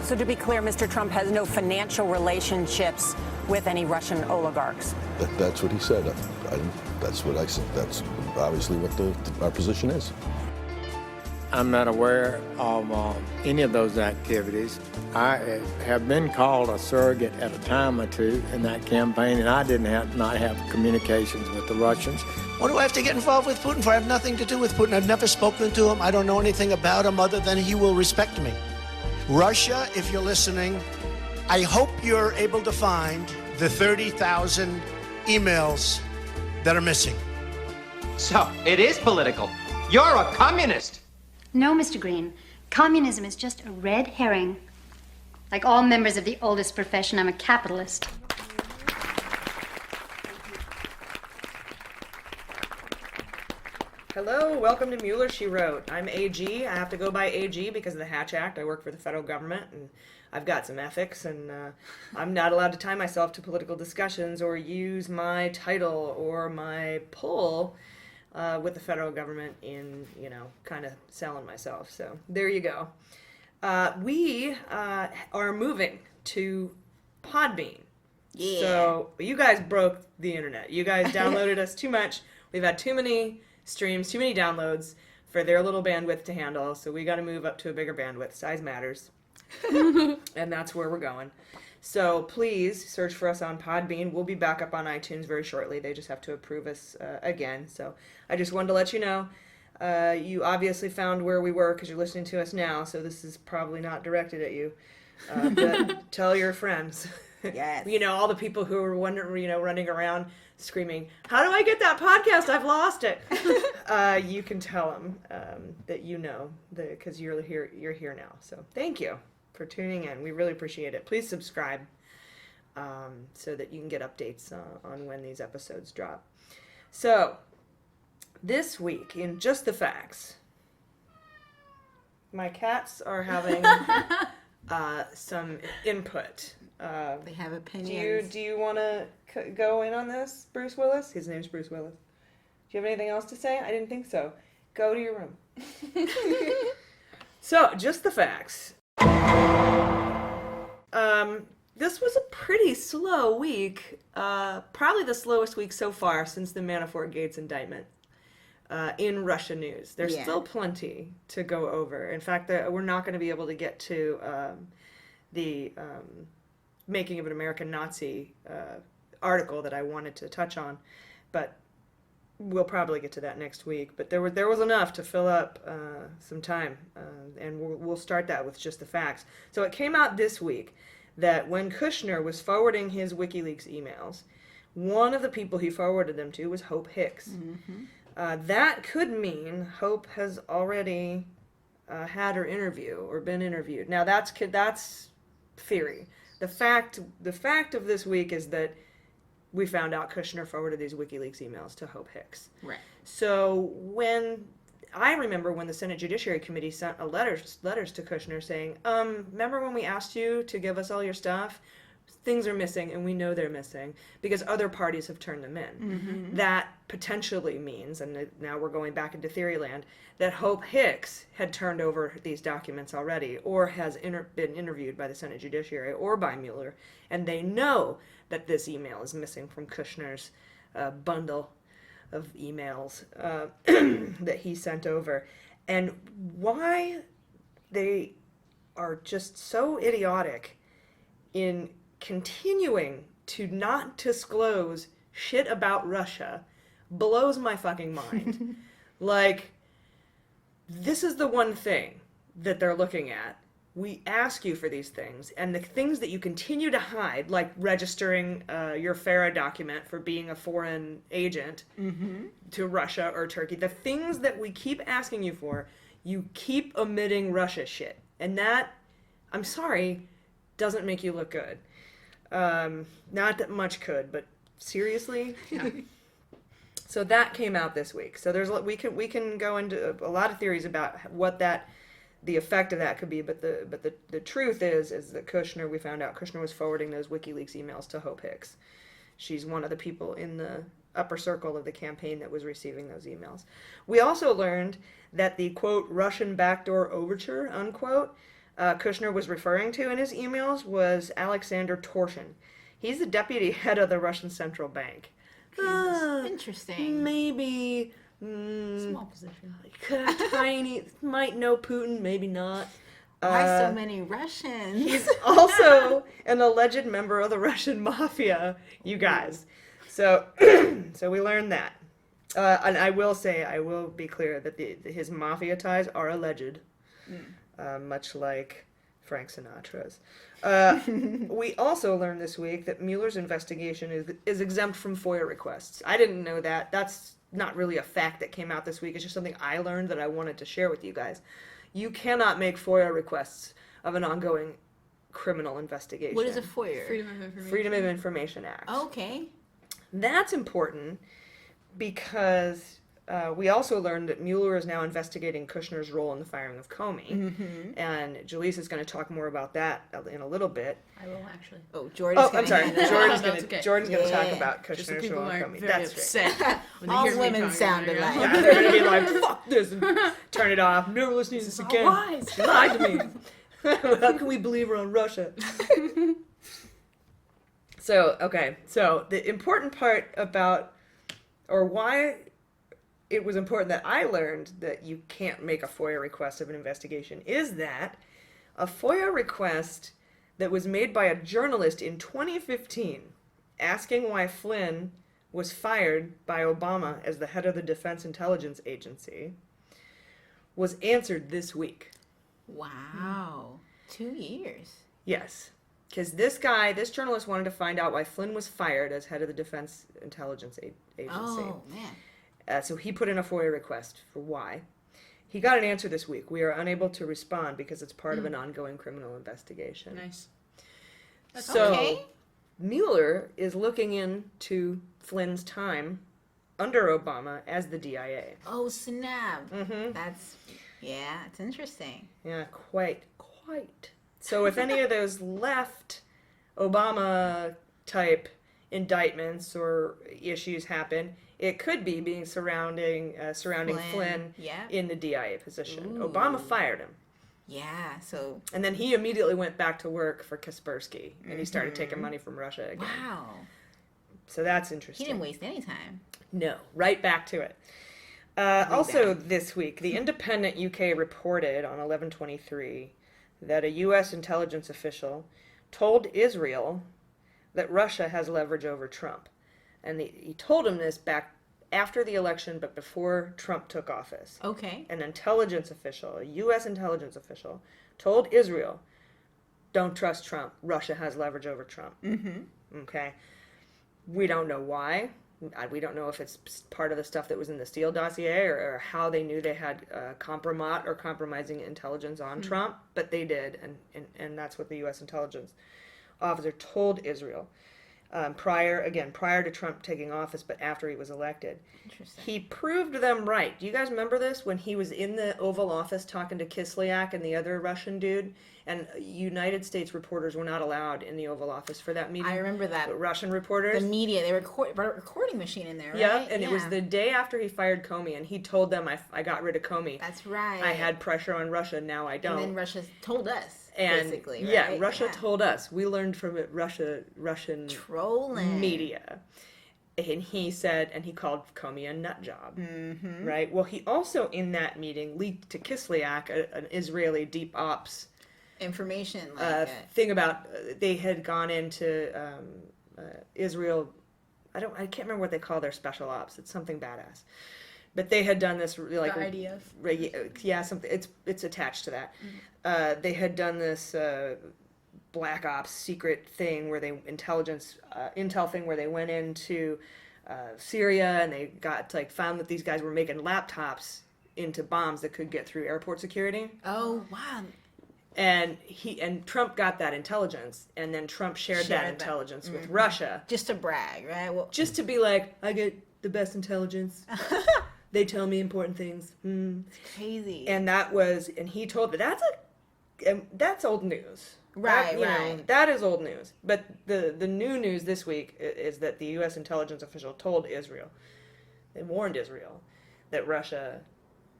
So to be clear, Mr. Trump has no financial relationships with any Russian oligarchs. That's what he said. That's what I said. That's obviously what our position is. I'm not aware of any of those activities. I have been called a surrogate at a time or two in that campaign, and I did not have communications with the Russians. What do I have to get involved with Putin for? I have nothing to do with Putin. I've never spoken to him. I don't know anything about him other than he will respect me. Russia, if you're listening, I hope you're able to find the 30,000 emails that are missing. So, it is political. You're a communist. No, Mr. Green. Communism is just a red herring. Like all members of the oldest profession, I'm a capitalist. Hello, welcome to Mueller, She Wrote. I'm AG. I have to go by AG because of the Hatch Act. I work for the federal government, and I've got some ethics, and I'm not allowed to tie myself to political discussions or use my title or my pull with the federal government in, kind of selling myself. So there you go. We are moving to Podbean. Yeah. So you guys broke the internet. You guys downloaded us too much. We've had too many streams, too many downloads for their little bandwidth to handle. So we got to move up to a bigger bandwidth. Size matters. And that's where we're going. So please search for us on Podbean. We'll be back up on iTunes very shortly. They just have to approve us again. So I just wanted to let you know. You obviously found where we were because you're listening to us now. So this is probably not directed at you. But tell your friends. Yes. All the people who are wondering, running around screaming, how do I get that podcast? I've lost it. You can tell them that because you're here now. So thank you for tuning in. We really appreciate it. Please subscribe so that you can get updates on when these episodes drop. So this week in Just the Facts, my cats are having some input. They have opinions. Do you want to go in on this, Bruce Willis? His name's Bruce Willis. Do you have anything else to say? I didn't think so. Go to your room. So, Just the Facts. This was a pretty slow week. Probably the slowest week so far since the Manafort Gates indictment. In Russia news. There's still plenty to go over. In fact, we're not going to be able to get to the Making of an American Nazi article that I wanted to touch on, but we'll probably get to that next week. But there was enough to fill up some time, and we'll start that with Just the Facts. So it came out this week that when Kushner was forwarding his WikiLeaks emails, one of the people he forwarded them to was Hope Hicks. Mm-hmm. That could mean Hope has already had her interview or been interviewed. Now that's theory. The fact of this week is that we found out Kushner forwarded these WikiLeaks emails to Hope Hicks. Right. So I remember when the Senate Judiciary Committee sent letters to Kushner saying, remember when we asked you to give us all your stuff? Things are missing, and we know they're missing because other parties have turned them in. Mm-hmm. That potentially means, and now we're going back into theory land, that Hope Hicks had turned over these documents already or has been interviewed by the Senate Judiciary or by Mueller, and they know that this email is missing from Kushner's bundle of emails that he sent over. And why they are just so idiotic in continuing to not disclose shit about Russia blows my fucking mind. Like, this is the one thing that they're looking at. We ask you for these things, and the things that you continue to hide, like registering your FARA document for being a foreign agent to Russia or Turkey, the things that we keep asking you for, you keep omitting Russia shit. And that, I'm sorry, doesn't make you look good. Not that much could, but seriously? Yeah. So that came out this week. So we can go into a lot of theories about what the effect of that could be, but the truth is that Kushner, we found out Kushner was forwarding those WikiLeaks emails to Hope Hicks. She's one of the people in the upper circle of the campaign that was receiving those emails. We also learned that the, quote, Russian backdoor overture, unquote, Kushner was referring to in his emails was Alexander Torshin. He's the deputy head of the Russian Central Bank. Interesting. Maybe Small position. tiny, might know Putin, maybe not. Why so many Russians? He's also an alleged member of the Russian mafia, you guys. So, so we learned that. And I will be clear that his mafia ties are alleged, much like Frank Sinatra's. We also learned this week that Mueller's investigation is exempt from FOIA requests. I didn't know that. That's not really a fact that came out this week. It's just something I learned that I wanted to share with you guys. You cannot make FOIA requests of an ongoing criminal investigation. What is a FOIA? Freedom of Information Act. Okay. That's important because we also learned that Mueller is now investigating Kushner's role in the firing of Comey. Mm-hmm. And Jaleesa is going to talk more about that in a little bit. I will actually. Oh, Jordan's I'm sorry. Okay. Jordan's going to talk Yeah. about Just so Kushner's people role in aren't Comey. very That's right. upset when they All hear me women talking sounded about it. like. Yeah, they're going to be like, fuck this, and turn it off. Never listening to this again. lies. She lied to me. How can we believe her on Russia? So the important part about, or why it was important that I learned that you can't make a FOIA request of an investigation is that a FOIA request that was made by a journalist in 2015 asking why Flynn was fired by Obama as the head of the Defense Intelligence Agency was answered this week. Wow. 2 years. Yes. Because this journalist wanted to find out why Flynn was fired as head of the Defense Intelligence Agency. Oh, man. So he put in a FOIA request for why. He got an answer this week. We are unable to respond because it's part of an ongoing criminal investigation. Nice. So okay. Mueller is looking into Flynn's time under Obama as the DIA. Oh, snap. Mm-hmm. It's interesting. Yeah, quite. So if any of those left Obama type indictments or issues happen, it could be being surrounding Flynn Yeah. in the DIA position. Ooh. Obama fired him. Yeah, so. And then he immediately went back to work for Kaspersky, and he started taking money from Russia again. Wow. So that's interesting. He didn't waste any time. No, right back to it. Also this week, The Independent UK reported on 11/23 that a U.S. intelligence official told Israel that Russia has leverage over Trump. And he told him this back after the election, but before Trump took office. Okay. An intelligence official, a U.S. intelligence official, told Israel, don't trust Trump. Russia has leverage over Trump. Mm-hmm. Okay. We don't know why. We don't know if it's part of the stuff that was in the Steele dossier or how they knew they had compromat or compromising intelligence on Trump, but they did, and that's what the U.S. intelligence officer told Israel prior to Trump taking office, but after he was elected. Interesting. He proved them right. Do you guys remember this when he was in the Oval Office talking to Kislyak and the other Russian dude? And United States reporters were not allowed in the Oval Office for that meeting. I remember that. The Russian reporters. The media, they recorded a recording machine in there, right? Yeah, and it was the day after he fired Comey, and he told them, I got rid of Comey. That's right. I had pressure on Russia, now I don't. And then Russia told us, and basically, yeah, right? Russia told us. We learned from it Russian Trolling. media. And he said, and he called Comey a nut job, right? Well, he also, in that meeting, leaked to Kislyak, an Israeli deep ops information, like thing about they had gone into Israel. I can't remember what they call their special ops. It's something badass, but they had done this like The IDF. Yeah, something. It's attached to that. They had done this black ops secret thing where they intel thing where they went into Syria and they got found that these guys were making laptops into bombs that could get through airport security. Oh wow. And Trump got that intelligence, and then Trump shared that intelligence with Russia. Just to brag, right? Well, just to be like, I get the best intelligence. They tell me important things. It's crazy. And he told that's old news. Right, right. That is old news. But the new news this week is that the U.S. intelligence official told Israel, they warned Israel, that Russia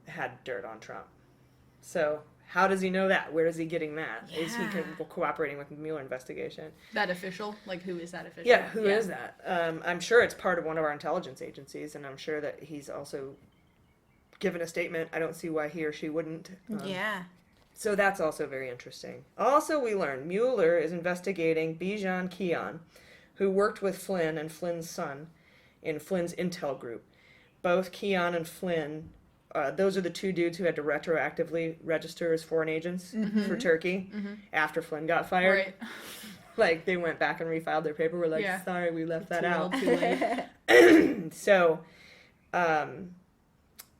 had dirt on Trump. So How does he know that? Where is he getting that? Yeah. Is he cooperating with the Mueller investigation? That official? Like, who is that official? Yeah, who is that? I'm sure it's part of one of our intelligence agencies, and I'm sure that he's also given a statement. I don't see why he or she wouldn't. Yeah. So that's also very interesting. Also, we learned Mueller is investigating Bijan Keon, who worked with Flynn and Flynn's son in Flynn's intel group. Both Keon and Flynn, those are the two dudes who had to retroactively register as foreign agents for Turkey after Flynn got fired. Right. Like, they went back and refiled their paper. We're like, sorry, we left that out. Too late. So,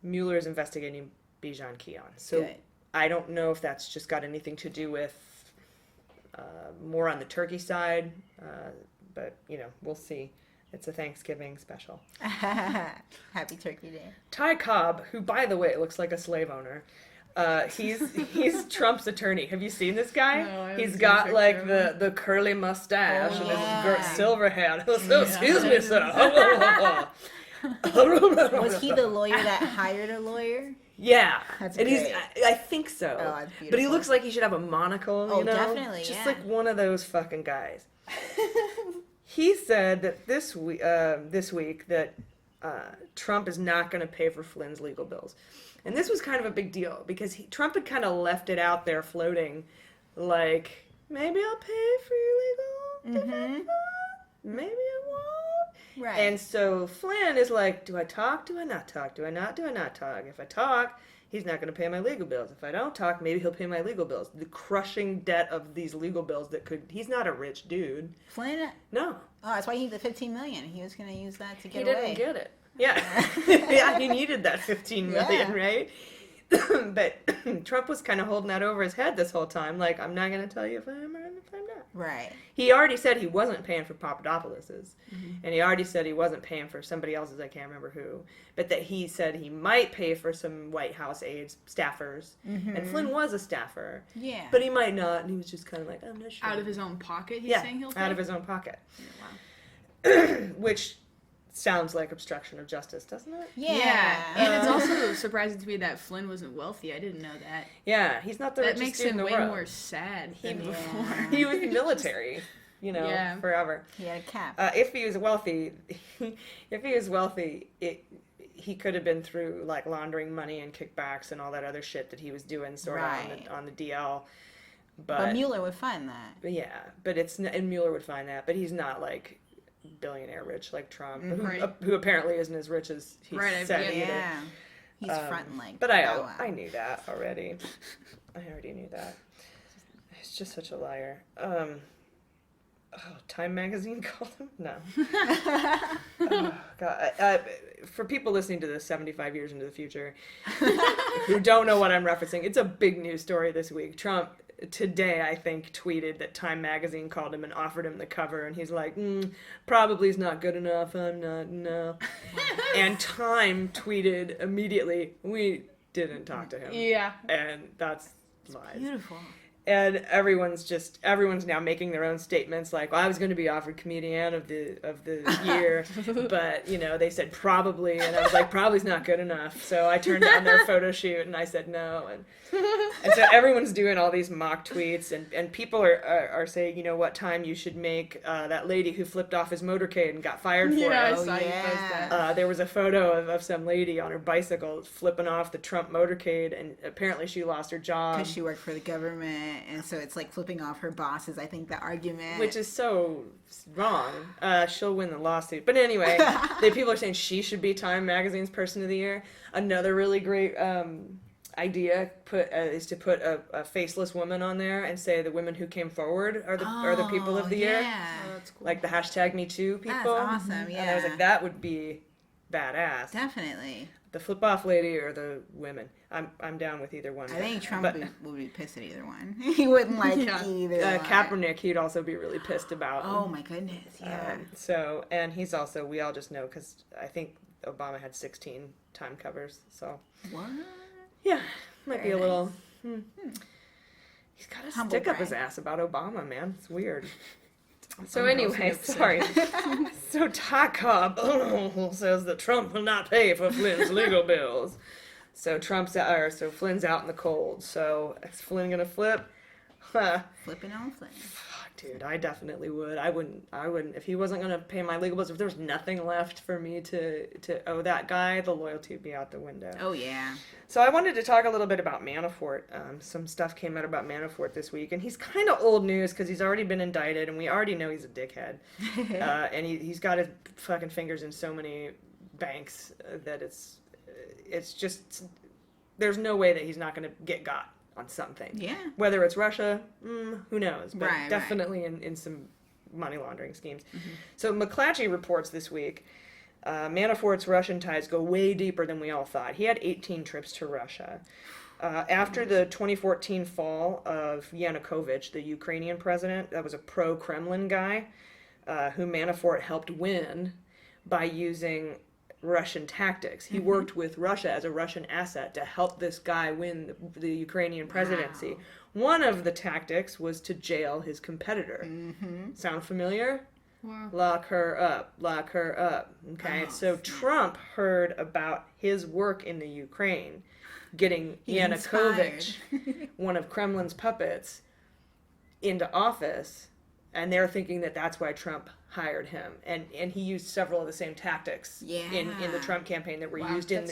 Mueller is investigating Bijan Keon. So, Good. I don't know if that's just got anything to do with more on the Turkey side, but, we'll see. It's a Thanksgiving special. Happy Turkey Day. Ty Cobb, who, by the way, looks like a slave owner, he's Trump's attorney. Have you seen this guy? No, I haven't He's seen got a like picture of the curly mustache and yeah. his silver hair. Excuse me, sir. Was he the lawyer that hired a lawyer? Yeah, That's and great. I think so. Oh, that's but he beautiful. looks like he should have a monocle. Oh, you know? definitely, Just yeah. like one of those fucking guys. He said that this week that Trump is not going to pay for Flynn's legal bills, and this was kind of a big deal because Trump had kind of left it out there floating, like maybe I'll pay for your legal defense, maybe I won't. Right. And so Flynn is like, do I talk? Do I not talk? Do I not? Do I not talk? If I talk, he's not going to pay my legal bills. If I don't talk, maybe he'll pay my legal bills. The crushing debt of these legal bills he's not a rich dude. Flynn? No. Oh, that's why he needed the $15 million. He was going to use that to get He away. didn't get it. Yeah. Yeah, he needed that $15 million, Yeah. right? But Trump was kind of holding that over his head this whole time. Like, I'm not going to tell you if I am or if I'm not. Right. He already said he wasn't paying for Papadopoulos's. And he already said he wasn't paying for somebody else's, I can't remember who. But that he said he might pay for some White House aides, staffers. And Flynn was a staffer. Yeah. But he might not. And he was just kind of like, I'm not sure. Out of his own pocket, he's Yeah, saying he'll pay? out of his own pocket. Wow. Which sounds like obstruction of justice, doesn't it? Yeah. And it's also surprising to me that Flynn wasn't wealthy. I didn't know that. Yeah, he's not the That richest makes dude in him the way world. more sad than Yeah. before. He was military, Yeah. forever. He had a cap. If he was wealthy, he could have been through like laundering money and kickbacks and all that other shit that he was doing sort of Right. on the DL. But Mueller would find that. Yeah, but and Mueller would find that, but he's not like billionaire rich like Trump, Right. who apparently isn't as rich as he Right, said yeah. either. Yeah. He's fronting like. But Bow Wow. I knew that already. I already knew that. He's just such a liar. Time Magazine called him? No. Oh, God. For people listening to this 75 years into the future who don't know what I'm referencing, it's a big news story this week. Trump, today, I think, tweeted that Time Magazine called him and offered him the cover, and he's like, probably is not good enough, I'm not, no. And Time tweeted immediately, we didn't talk to him. Yeah. And that's lies. Beautiful. And everyone's now making their own statements like, well, I was going to be offered comedian of the year, but they said probably, and I was like, probably's not good enough. So I turned down their photo shoot and I said no. And so everyone's doing all these mock tweets and people are saying, you know what, Time, you should make that lady who flipped off his motorcade and got fired for Yeah, I it. saw you post that. There was a photo of some lady on her bicycle flipping off the Trump motorcade, and apparently she lost her job. Because she worked for the government, and so it's like flipping off her bosses, I think, the argument. Which is so wrong. She'll win the lawsuit. But anyway, people are saying she should be Time Magazine's Person of the Year. Another really great idea is to put a faceless woman on there and say the women who came forward are the people of the year. Yeah. Oh, that's cool. Like the hashtag Me Too people. That's awesome, And I was yeah. like, that would be badass. Definitely. The flip off lady or the women. I'm down with either one. I think Trump But, would be pissed at either one. He wouldn't like Yeah. either one. Kaepernick, he'd also be really pissed about. Oh my goodness, yeah. So, and he's also, we all just know, because I think Obama had 16 Time covers, so. What? Yeah, might be Very a little. nice. He's got a Humble stick up his brag. ass about Obama, man. It's weird. So I'm anyway, also sorry. So Ty Cobb says that Trump will not pay for Flynn's legal bills. So Flynn's out in the cold. So is Flynn gonna flip? Flipping on Flynn. Dude, I definitely would. I wouldn't if he wasn't gonna pay my legal bills. If there was nothing left for me to owe that guy, the loyalty would be out the window. Oh yeah. So I wanted to talk a little bit about Manafort. Some stuff came out about Manafort this week, and he's kind of old news because he's already been indicted, and we already know he's a dickhead. And he's got his fucking fingers in so many banks that it's just there's no way that he's not going to get got on something. Yeah. Whether it's Russia, who knows? But Right, definitely in some money laundering schemes. So McClatchy reports this week, Manafort's Russian ties go way deeper than we all thought. He had 18 trips to Russia. After the 2014 fall of Yanukovych, the Ukrainian president, that was a pro-Kremlin guy who Manafort helped win by using Russian tactics. He worked with Russia as a Russian asset to help this guy win the Ukrainian presidency. Wow. One of the tactics was to jail his competitor. Sound familiar? Wow. Lock her up. Lock her up. Okay, so Trump heard about his work in the Ukraine, getting Yanukovych, one of Kremlin's puppets, into office, and they're thinking that that's why Trump hired him, and he used several of the same tactics in the Trump campaign that were used in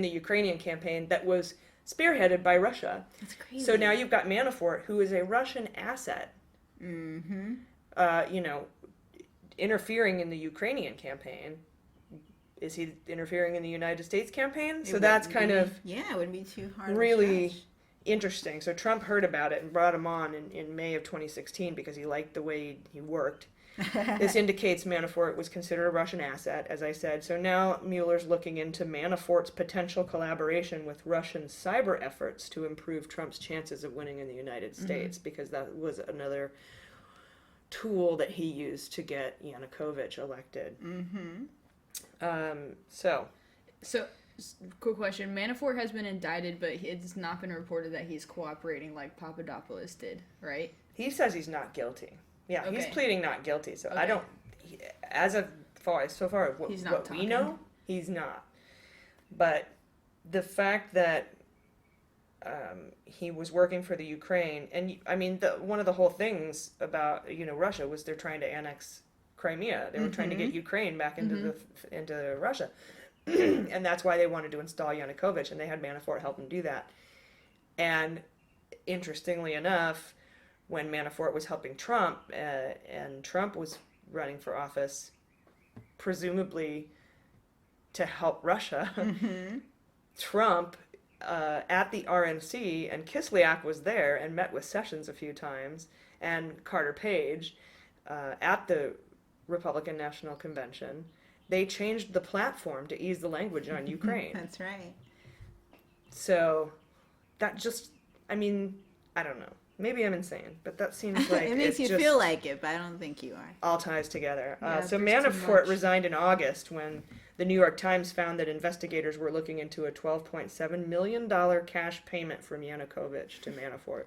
the Ukrainian campaign that was spearheaded by Russia. That's crazy. So now you've got Manafort, who is a Russian asset, interfering in the Ukrainian campaign. Is he interfering in the United States campaign? So that's kind of it wouldn't be too hard. really interesting. So Trump heard about it and brought him on in May of 2016 because he liked the way he worked. This indicates Manafort was considered a Russian asset, as I said. So now Mueller's looking into Manafort's potential collaboration with Russian cyber efforts to improve Trump's chances of winning in the United States, because that was another tool that he used to get Yanukovych elected. So, quick question. Manafort has been indicted, but it's not been reported that he's cooperating like Papadopoulos did, right? He says he's not guilty. Yeah, Okay. he's pleading not guilty. So I Okay. don't, so far, what He's not we know, he's not. But the fact that he was working for the Ukraine, and I mean, one of the whole things about Russia was they're trying to annex Crimea. They were trying to get Ukraine back into into Russia, and that's why they wanted to install Yanukovych, and they had Manafort help them do that. And interestingly enough, when Manafort was helping Trump, and Trump was running for office, presumably to help Russia, Trump at the RNC, and Kislyak was there and met with Sessions a few times, and Carter Page at the Republican National Convention. They changed the platform to ease the language on Ukraine. That's right. So that just, I mean, I don't know. Maybe I'm insane, but that seems like It makes you just feel like it, but I don't think you are. all ties together. Yeah, So there's too Manafort much. resigned in August when the New York Times found that investigators were looking into a $12.7 million cash payment from Yanukovych to Manafort.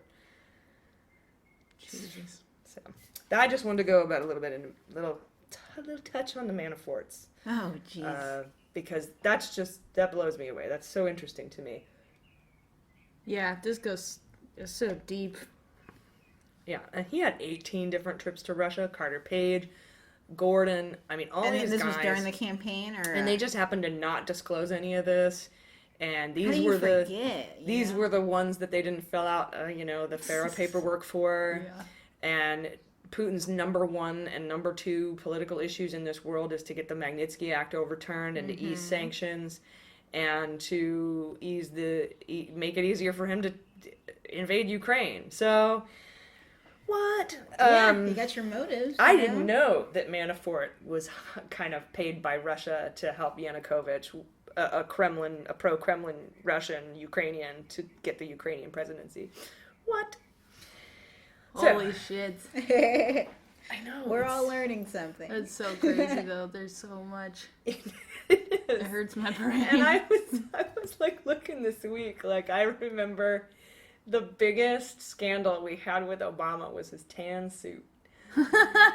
Jesus. So I just wanted to go about a little bit in a little touch on the Manaforts. Oh, jeez. Because that blows me away. That's so interesting to me. Yeah, this goes so deep. Yeah, and he had 18 different trips to Russia. Carter Page, Gordon, I mean, all and these this guys. was during the campaign, or And they just happened to not disclose any of this. And these how do you were forget, these were the ones that they didn't fill out, the FARA paperwork for. Yeah. And Putin's number one and number two political issues in this world is to get the Magnitsky Act overturned and to ease sanctions and to make it easier for him to invade Ukraine. So, what? you got your motives. I didn't know that Manafort was kind of paid by Russia to help Yanukovych, a pro-Kremlin Russian Ukrainian, to get the Ukrainian presidency. What? Holy shit. I know. We're all learning something. It's so crazy though. There's so much. It hurts my brain. And I was like looking this week, like I remember the biggest scandal we had with Obama was his tan suit.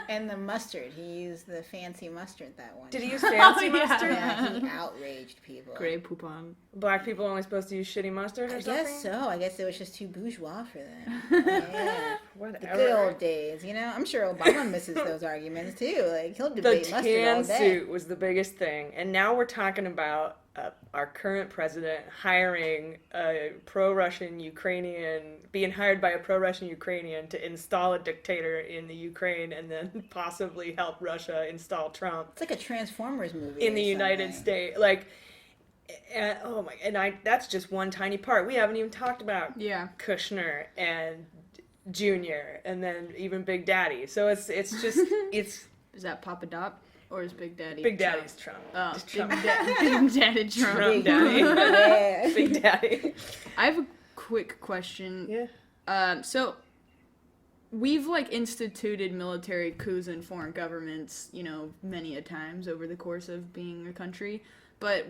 And the mustard. He used the fancy mustard that one. Did he use fancy yeah. mustard? Yeah, he outraged people. Grey Poupon. Black people only supposed to use shitty mustard or I something? guess so. I guess it was just too bourgeois for them. Yeah. Whatever. The good old days, you know? I'm sure Obama misses those arguments too. Like, he'll debate The mustard all tan day. suit was the biggest thing. And now we're talking about our current president hiring a pro-Russian Ukrainian, being hired by a pro-Russian Ukrainian to install a dictator in the Ukraine and then possibly help Russia install Trump It's like a Transformers movie. in or the United something. States. Like, and, oh my, and that's just one tiny part. We haven't even talked about Yeah. Kushner and Junior and then even Big Daddy. So it's just, it's Is that Papa Dop or is Big Daddy? Big Trump? Daddy's Trump. Oh, Just Big, Trump. Big Daddy Trump. Trump Daddy. Yeah. Big Daddy. I have a quick question. Yeah. So we've like instituted military coups in foreign governments, you know, many a times over the course of being a country. But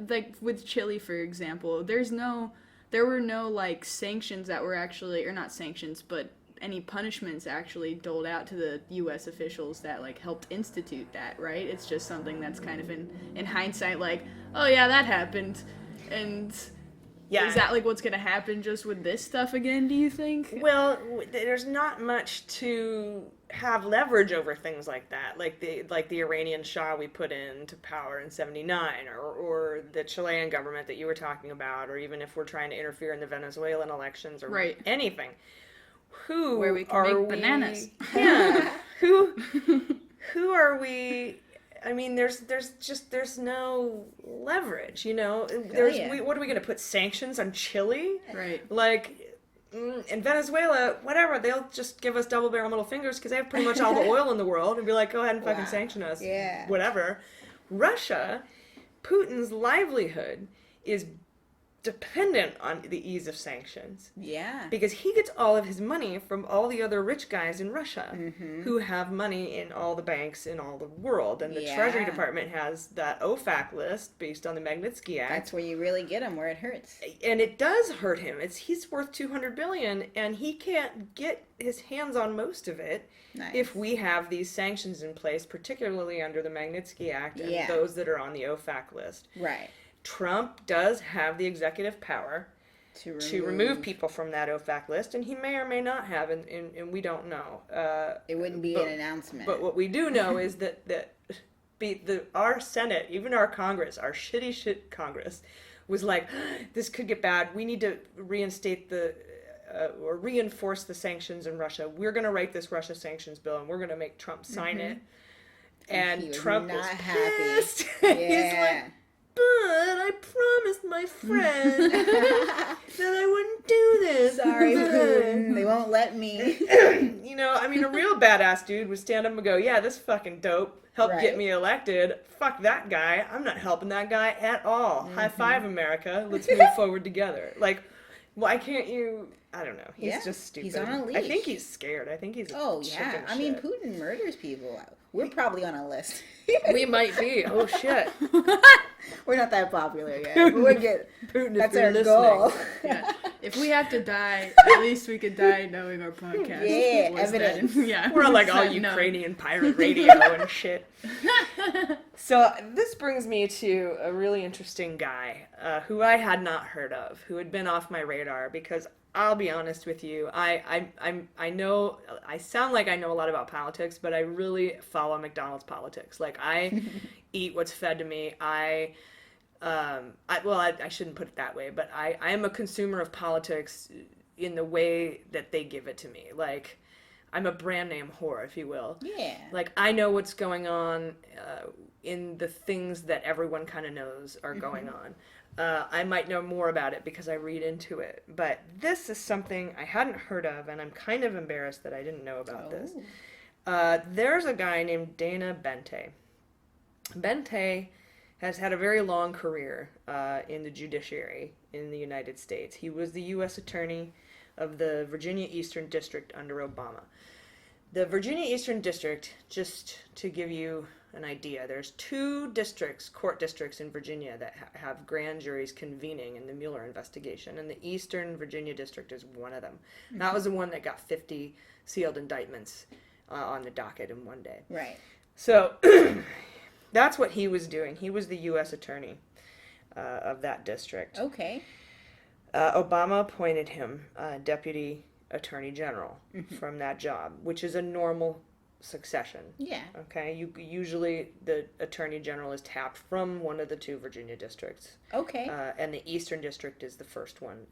like with Chile, for example, there were no like sanctions that were actually, or not sanctions, but any punishments actually doled out to the U.S. officials that like helped institute that, right? It's just something that's kind of in hindsight, like, oh yeah, that happened, and Yeah. is that like what's gonna happen just with this stuff again? Do you think? Well, there's not much to have leverage over things like that, like the Iranian Shah we put into power in '79, or the Chilean government that you were talking about, or even if we're trying to interfere in the Venezuelan elections or Right. anything. Who Where we can are make bananas. Yeah. Who are we? I mean, there's no leverage, you know. yeah. What are we going to put sanctions on Chile? Right. Like, in Venezuela, whatever, they'll just give us double barrel middle fingers because they have pretty much all the oil in the world and be like, go ahead and fucking Wow. sanction us. Yeah. Whatever. Russia, Putin's livelihood is dependent on the ease of sanctions. Yeah. Because he gets all of his money from all the other rich guys in Russia Mm-hmm. who have money in all the banks in all the world. And the Treasury Yeah. Department has that OFAC list based on the Magnitsky Act. That's where you really get him, where it hurts. And it does hurt him. He's worth $200 billion, and he can't get his hands on most of it Nice. if we have these sanctions in place, particularly under the Magnitsky Act and Yeah. those that are on the OFAC list. Right. Trump does have the executive power to remove people from that OFAC list, and he may or may not have, and we don't know. It wouldn't be but- an announcement. But what we do know is that our Senate, even our Congress, our shitty shit Congress, was like, this could get bad. We need to reinstate or reinforce the sanctions in Russia. We're going to write this Russia sanctions bill, and we're going to make Trump sign it. And he was Trump not was happy. pissed. He's Yeah. like, but I promised my friend that I wouldn't do this. Sorry, Putin. They won't let me. You know, I mean, a real badass dude would stand up and go, yeah, this fucking dope helped Right. get me elected. Fuck that guy. I'm not helping that guy at all. High five, America. Let's move forward together. Like, why can't you? I don't know. He's Yeah, just stupid. he's on a I think leash. he's scared. I think he's a Oh, chicken yeah. I mean, shit. Putin murders people. We're probably on a list. We might be. Oh, shit. We're not that popular yet. But we're good. Putin, if That's you're our listening. goal. Yeah. If we have to die, at least we could die knowing our podcast. Yeah, was that- evidence. yeah. We're on like all That known. Ukrainian pirate radio and shit. So this brings me to a really interesting guy who I had not heard of, who had been off my radar because I'll be honest with you, I know I sound like I know a lot about politics, but I really follow McDonald's politics. Like I eat what's fed to me. I shouldn't put it that way, but I am a consumer of politics in the way that they give it to me. Like I'm a brand name whore, if you will. Yeah. Like I know what's going on in the things that everyone kind of knows are going on. I might know more about it because I read into it, but this is something I hadn't heard of, and I'm kind of embarrassed that I didn't know about this. There's a guy named Dana Bente. Bente has had a very long career in the judiciary in the United States. He was the U.S. Attorney of the Virginia Eastern District under Obama. The Virginia Eastern District, just to give you an idea, there's 2 districts, court districts in Virginia that have grand juries convening in the Mueller investigation, and the Eastern Virginia District is one of them. That was the one that got 50 sealed indictments on the docket in one day. Right. So that's what he was doing. He was the U.S. attorney of that district. Okay. Obama appointed him deputy attorney general from that job, which is a normal succession. Yeah. Okay. Usually the attorney general is tapped from one of the 2 Virginia districts. Okay. And the Eastern District is the first one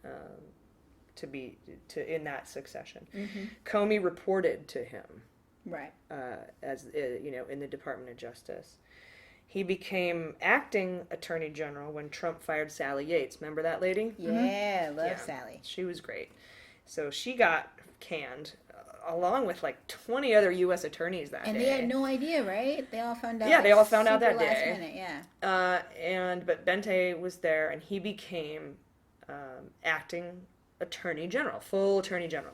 in that succession. Comey reported to him. Right. As in the Department of Justice. He became acting attorney general when Trump fired Sally Yates. Remember that lady? Yeah, love Sally. She was great. So she got canned along with like 20 other U.S. attorneys that day. And they had no idea, right? They all found out. Yeah, they all found out that super last day. minute, yeah. But Bente was there, and he became acting attorney general, full attorney general.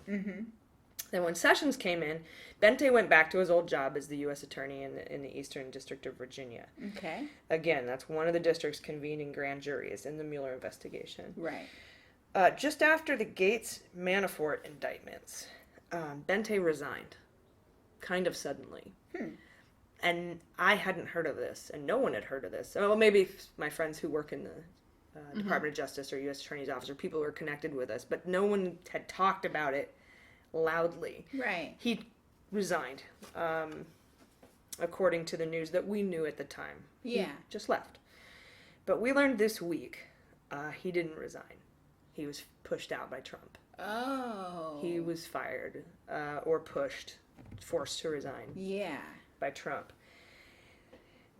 Then when Sessions came in, Bente went back to his old job as the U.S. attorney in the Eastern District of Virginia. Okay. Again, that's one of the districts convening grand juries in the Mueller investigation. Right. Just after the Gates-Manafort indictments, Bente resigned, kind of suddenly. And I hadn't heard of this, and no one had heard of this. Well, maybe my friends who work in the Department of Justice or U.S. Attorney's Office or people who are connected with us, but no one had talked about it loudly. Right. He resigned, according to the news that we knew at the time. Yeah. He just left. But we learned this week he didn't resign. He was pushed out by Trump. Oh. He was fired or pushed, forced to resign. Yeah. By Trump.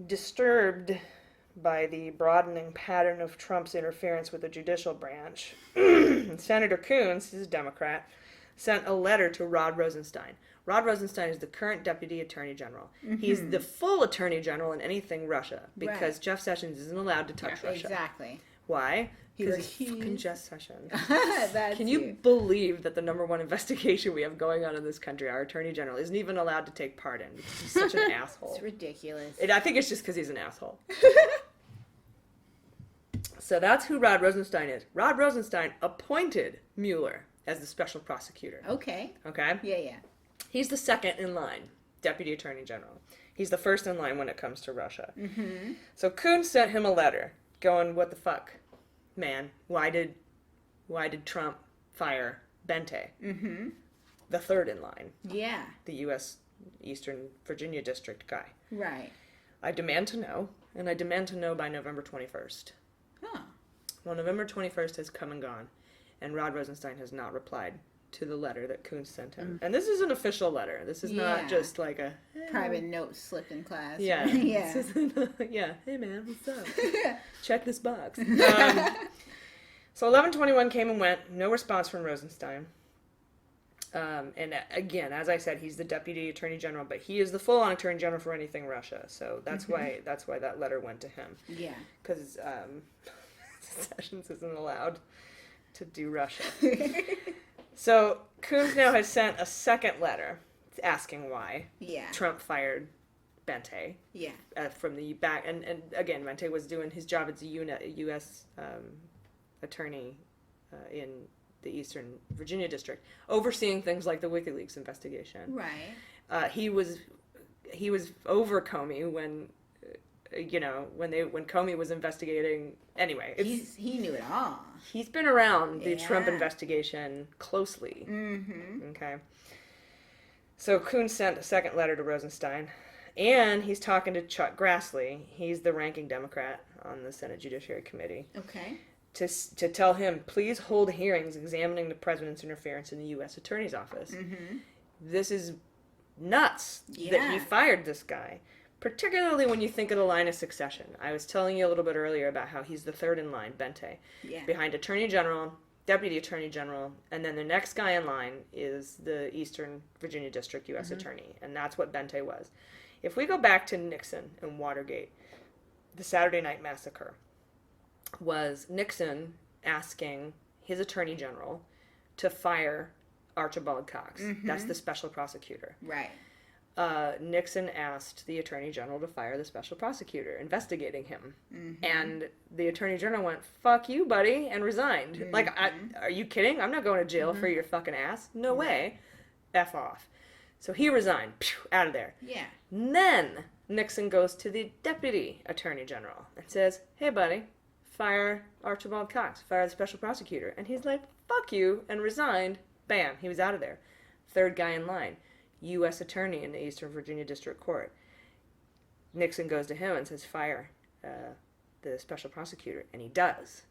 Disturbed by the broadening pattern of Trump's interference with the judicial branch, Senator Coons, he's a Democrat, sent a letter to Rod Rosenstein. Rod Rosenstein is the current Deputy Attorney General. He's the full Attorney General in anything Russia, because Jeff Sessions isn't allowed to touch Russia. Exactly. Why? Because he's fucking Jeff Sessions. That's Can you believe that the #1 investigation we have going on in this country, our Attorney General, isn't even allowed to take part in because he's such an asshole? It's ridiculous. I think it's just because he's an asshole. So that's who Rod Rosenstein is. Rod Rosenstein appointed Mueller as the special prosecutor. Okay. Okay? Yeah. He's the second in line, Deputy Attorney General. He's the first in line when it comes to Russia. So Coons sent him a letter going, what the fuck, man? Why did Trump fire Bente? The third in line. Yeah. The U.S. Eastern Virginia District guy. Right. I demand to know, and I demand to know by November 21st. Huh. Well, November 21st has come and gone, and Rod Rosenstein has not replied to the letter that Coons sent him. And this is an official letter. This is not just like a... private note slipped in class. Yeah. Yeah. Yeah. Hey, man, what's up? Check this box. So 11/21 came and went. No response from Rosenstein. And again, as I said, he's the Deputy Attorney General, but he is the full-on Attorney General for anything Russia. So that's why that letter went to him. Yeah. Because Sessions isn't allowed to do Russia. So Coons now has sent a second letter asking why Trump fired Bente. Yeah. From the back, and again, Bente was doing his job as a U.S. attorney in the Eastern Virginia District, overseeing things like the WikiLeaks investigation. Right. He was over Comey when Comey was investigating. Anyway, he knew it all. He's been around the Trump investigation closely. Okay. So Coons sent a second letter to Rosenstein, and he's talking to Chuck Grassley. He's the ranking Democrat on the Senate Judiciary Committee. Okay. To tell him, please hold hearings examining the president's interference in the U.S. Attorney's Office. This is nuts that he fired this guy. Particularly when you think of the line of succession. I was telling you a little bit earlier about how he's the third in line, Bente. Yeah. Behind Attorney General, Deputy Attorney General, and then the next guy in line is the Eastern Virginia District U.S. Attorney. And that's what Bente was. If we go back to Nixon and Watergate, the Saturday Night Massacre was Nixon asking his Attorney General to fire Archibald Cox. That's the special prosecutor. Right. Nixon asked the Attorney General to fire the special prosecutor investigating him. And the Attorney General went, fuck you, buddy, and resigned. Like, are you kidding? I'm not going to jail for your fucking ass. No way. F off. So he resigned. Pew, out of there. Yeah. And then Nixon goes to the deputy attorney general and says, hey, buddy, fire Archibald Cox, fire the special prosecutor. And he's like, fuck you, and resigned. Bam, he was out of there. Third guy in line, U.S. attorney in the Eastern Virginia District Court. Nixon goes to him and says, fire the special prosecutor. And he does.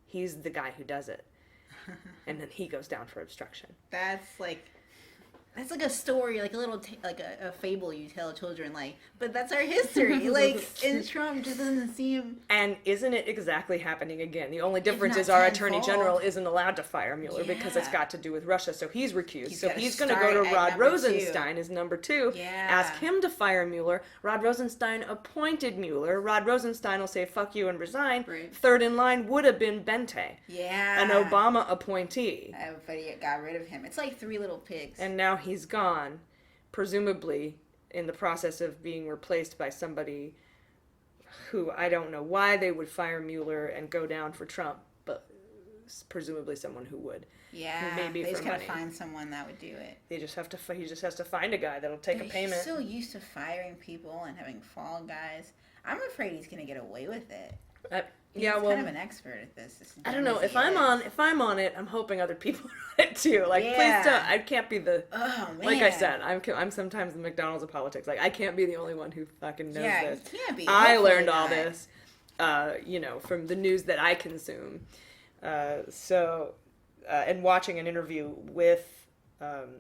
He's the guy who does it. And then he goes down for obstruction. That's like a story, like a little, like a fable you tell children, like, but that's our history. Like, and Trump just doesn't seem. And isn't it exactly happening again? The only difference not is our tenfold. attorney general isn't allowed to fire Mueller because it's Yeah. got to do with Russia. So he's recused. He's So gotta he's going to start go to at Rod number 2. Rosenstein as number 2. Yeah. Ask him to fire Mueller. Rod Rosenstein appointed Mueller. Rod Rosenstein will say, fuck you, and resign. Right. Third in line would have been Bente, Yeah. an Obama appointee. Everybody got rid of him. It's like Three Little Pigs. And now he's gone, presumably in the process of being replaced by somebody who I don't know why they would fire Mueller and go down for Trump, but presumably someone who would. yeah. maybe they for just gotta money. find someone that would do it. He just has to find a guy that'll take a payment. He's so used to firing people and having fall guys. I'm afraid he's gonna get away with it. He's yeah, well, kind of an expert at this. I don't know. If I'm on it, I'm hoping other people are on it too. Like, Yeah. please don't. I can't be the. Oh man. Like I said, I'm sometimes the McDonald's of politics. Like, I can't be the only one who fucking knows Yeah, this. you can't be. I Hopefully learned all not. this, from the news that I consume. And watching an interview with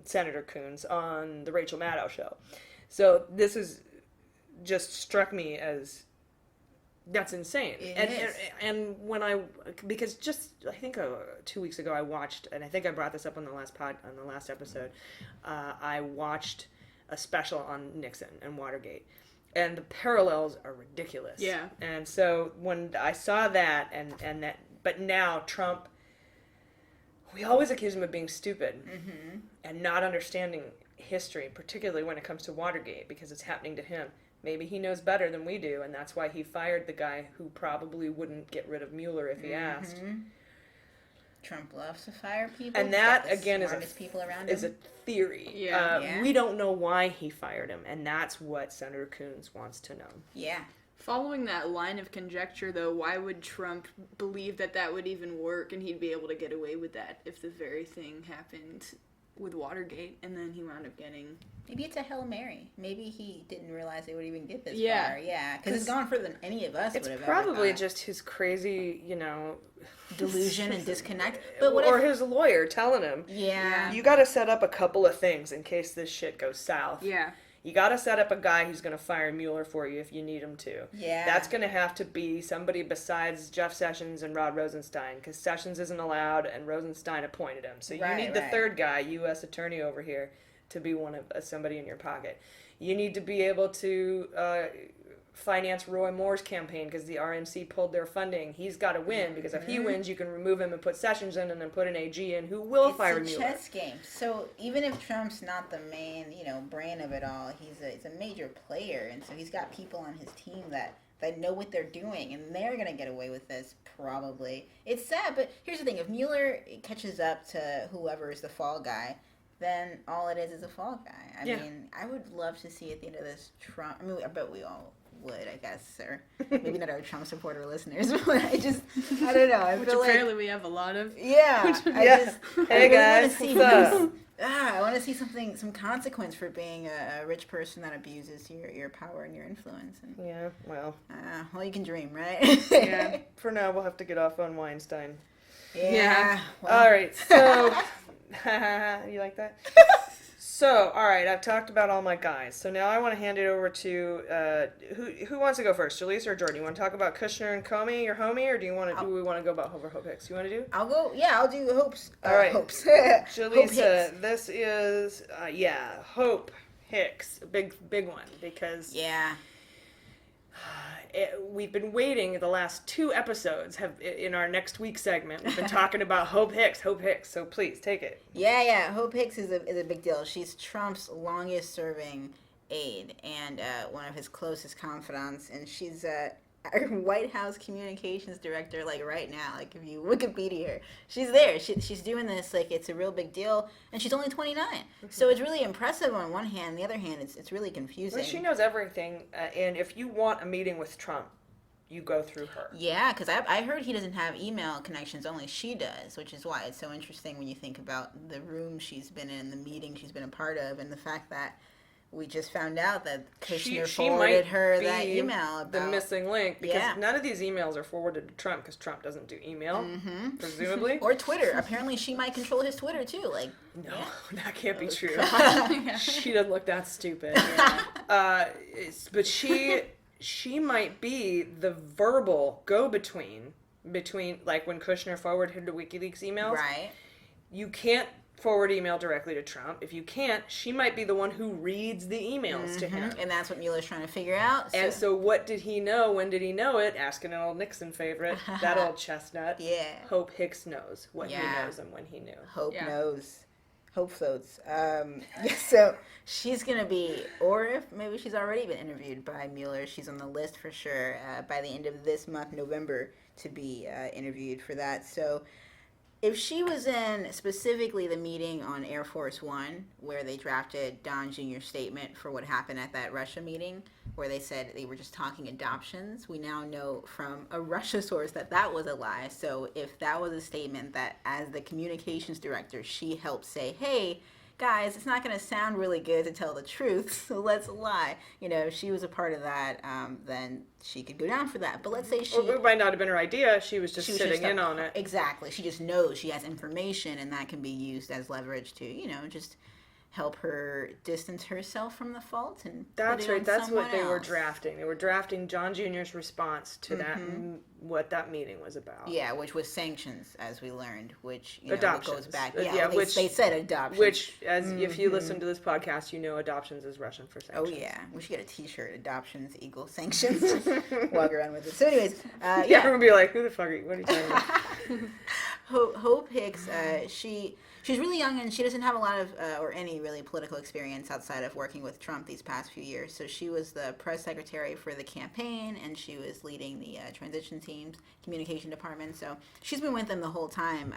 Senator Coons on the Rachel Maddow show. So this is just struck me as that's insane. It is. And because just I think 2 weeks ago I watched, and I think I brought this up on the last episode. I watched a special on Nixon and Watergate. And the parallels are ridiculous. Yeah. And so when I saw that but now Trump, we always accuse him of being stupid and not understanding history, particularly when it comes to Watergate, because it's happening to him. Maybe he knows better than we do, and that's why he fired the guy who probably wouldn't get rid of Mueller if he asked. Trump loves to fire people. And He's that, got the again, smartest people around is a him. theory. Yeah. We don't know why he fired him, and that's what Senator Coons wants to know. Yeah. Following that line of conjecture, though, why would Trump believe that would even work and he'd be able to get away with that if the very thing happened with Watergate and then he wound up getting... Maybe it's a Hail Mary. Maybe he didn't realize they would even get this Yeah. far. Yeah, because it's gone further than any of us would have It's probably ever thought. just his crazy, Delusion and disconnect. But what or if... his lawyer telling him, Yeah. you got to set up a couple of things in case this shit goes south. Yeah. You got to set up a guy who's going to fire Mueller for you if you need him to. Yeah. That's going to have to be somebody besides Jeff Sessions and Rod Rosenstein, because Sessions isn't allowed and Rosenstein appointed him. So you Right, need the right. third guy, U.S. attorney over here, to be one of somebody in your pocket. You need to be able to finance Roy Moore's campaign because the RNC pulled their funding. He's got to win because if he wins, you can remove him and put Sessions in and then put an AG in who will fire It's a Mueller. chess game. So even if Trump's not the main, brain of it all, he's a major player, and so he's got people on his team that know what they're doing, and they're gonna get away with this probably. It's sad, but here's the thing: if Mueller catches up to whoever is the fall guy, then all it is a fall guy. I mean, I would love to see at the end of this Trump. I mean, I bet we all would, I guess, or maybe not our Trump supporter listeners, but I don't know. I Which feel apparently we have a lot of. yeah, Hey I guys, want to see what's up? I want to see some consequence for being a rich person that abuses your power and your influence. And, Yeah, well, well, you can dream, right? yeah. For now, we'll have to get off on Weinstein. Yeah. Well, All right, so you like that? So, all right, I've talked about all my guys. So now I want to hand it over to who wants to go first, Jaleesa or Jordan? You want to talk about Kushner and Comey, your homie, or do we want to go about Hope Hicks? You want to do? I'll go. Yeah, I'll do hopes. All right. Hopes. Jaleesa, this is Hope Hicks, big one because Yeah. we've been waiting. The last 2 episodes in our next week segment. We've been talking about Hope Hicks. So please take it. Yeah. Hope Hicks is a big deal. She's Trump's longest serving aide and one of his closest confidants, and she's our White House communications director, like right now, like if you Wikipedia her, she's there. She's doing this like it's a real big deal, and she's only 29. So it's really impressive on one hand. On the other hand, it's really confusing. Well, she knows everything, and if you want a meeting with Trump, you go through her. Yeah, because I heard he doesn't have email connections, only she does, which is why it's so interesting when you think about the room she's been in, the meeting she's been a part of, and the fact that we just found out that Kushner forwarded her that email about the missing link, because none of these emails are forwarded to Trump, because Trump doesn't do email, presumably. Or Twitter. Apparently she might control his Twitter too. Like, no, that can't be true. She doesn't look that stupid. But she might be the verbal go-between between, like when Kushner forwarded the WikiLeaks emails. Right. You can't forward email directly to Trump. If you can't, she might be the one who reads the emails to him. And that's what Mueller's trying to figure out. And so what did he know? When did he know it? Asking an old Nixon favorite, that old chestnut. Yeah. Hope Hicks knows what he knows and when he knew. Hope knows. Hope floats. So she's going to be, or if maybe she's already been interviewed by Mueller, she's on the list for sure by the end of this month, November, to be interviewed for that. So if she was in specifically the meeting on Air Force One, where they drafted Don Jr.'s statement for what happened at that Russia meeting, where they said they were just talking adoptions, we now know from a Russia source that that was a lie. So if that was a statement that, as the communications director, she helped say, hey, guys, it's not going to sound really good to tell the truth, so let's lie. You know, if she was a part of that, then she could go down for that. But let's say she... Well, it might not have been her idea. She was just sitting in on it. Exactly. She just knows she has information, and that can be used as leverage to, you know, just help her distance herself from the fault. And that's right. That's what they were drafting. They were drafting John Jr.'s response to that, what that meeting was about. Yeah, which was sanctions, as we learned, which, you know, goes back. Which they said adoption. Which, as if you listen to this podcast, you know adoptions is Russian for sanctions. Oh, yeah. We should get a t-shirt, adoptions equals sanctions. Walk around with it. So anyways, yeah. Everyone would be like, who the fuck are you? What are you talking about? Hope Hicks, she's really young, and she doesn't have a lot of, or any really political experience outside of working with Trump these past few years. So she was the press secretary for the campaign, and she was leading the transition team's communication department. So she's been with them the whole time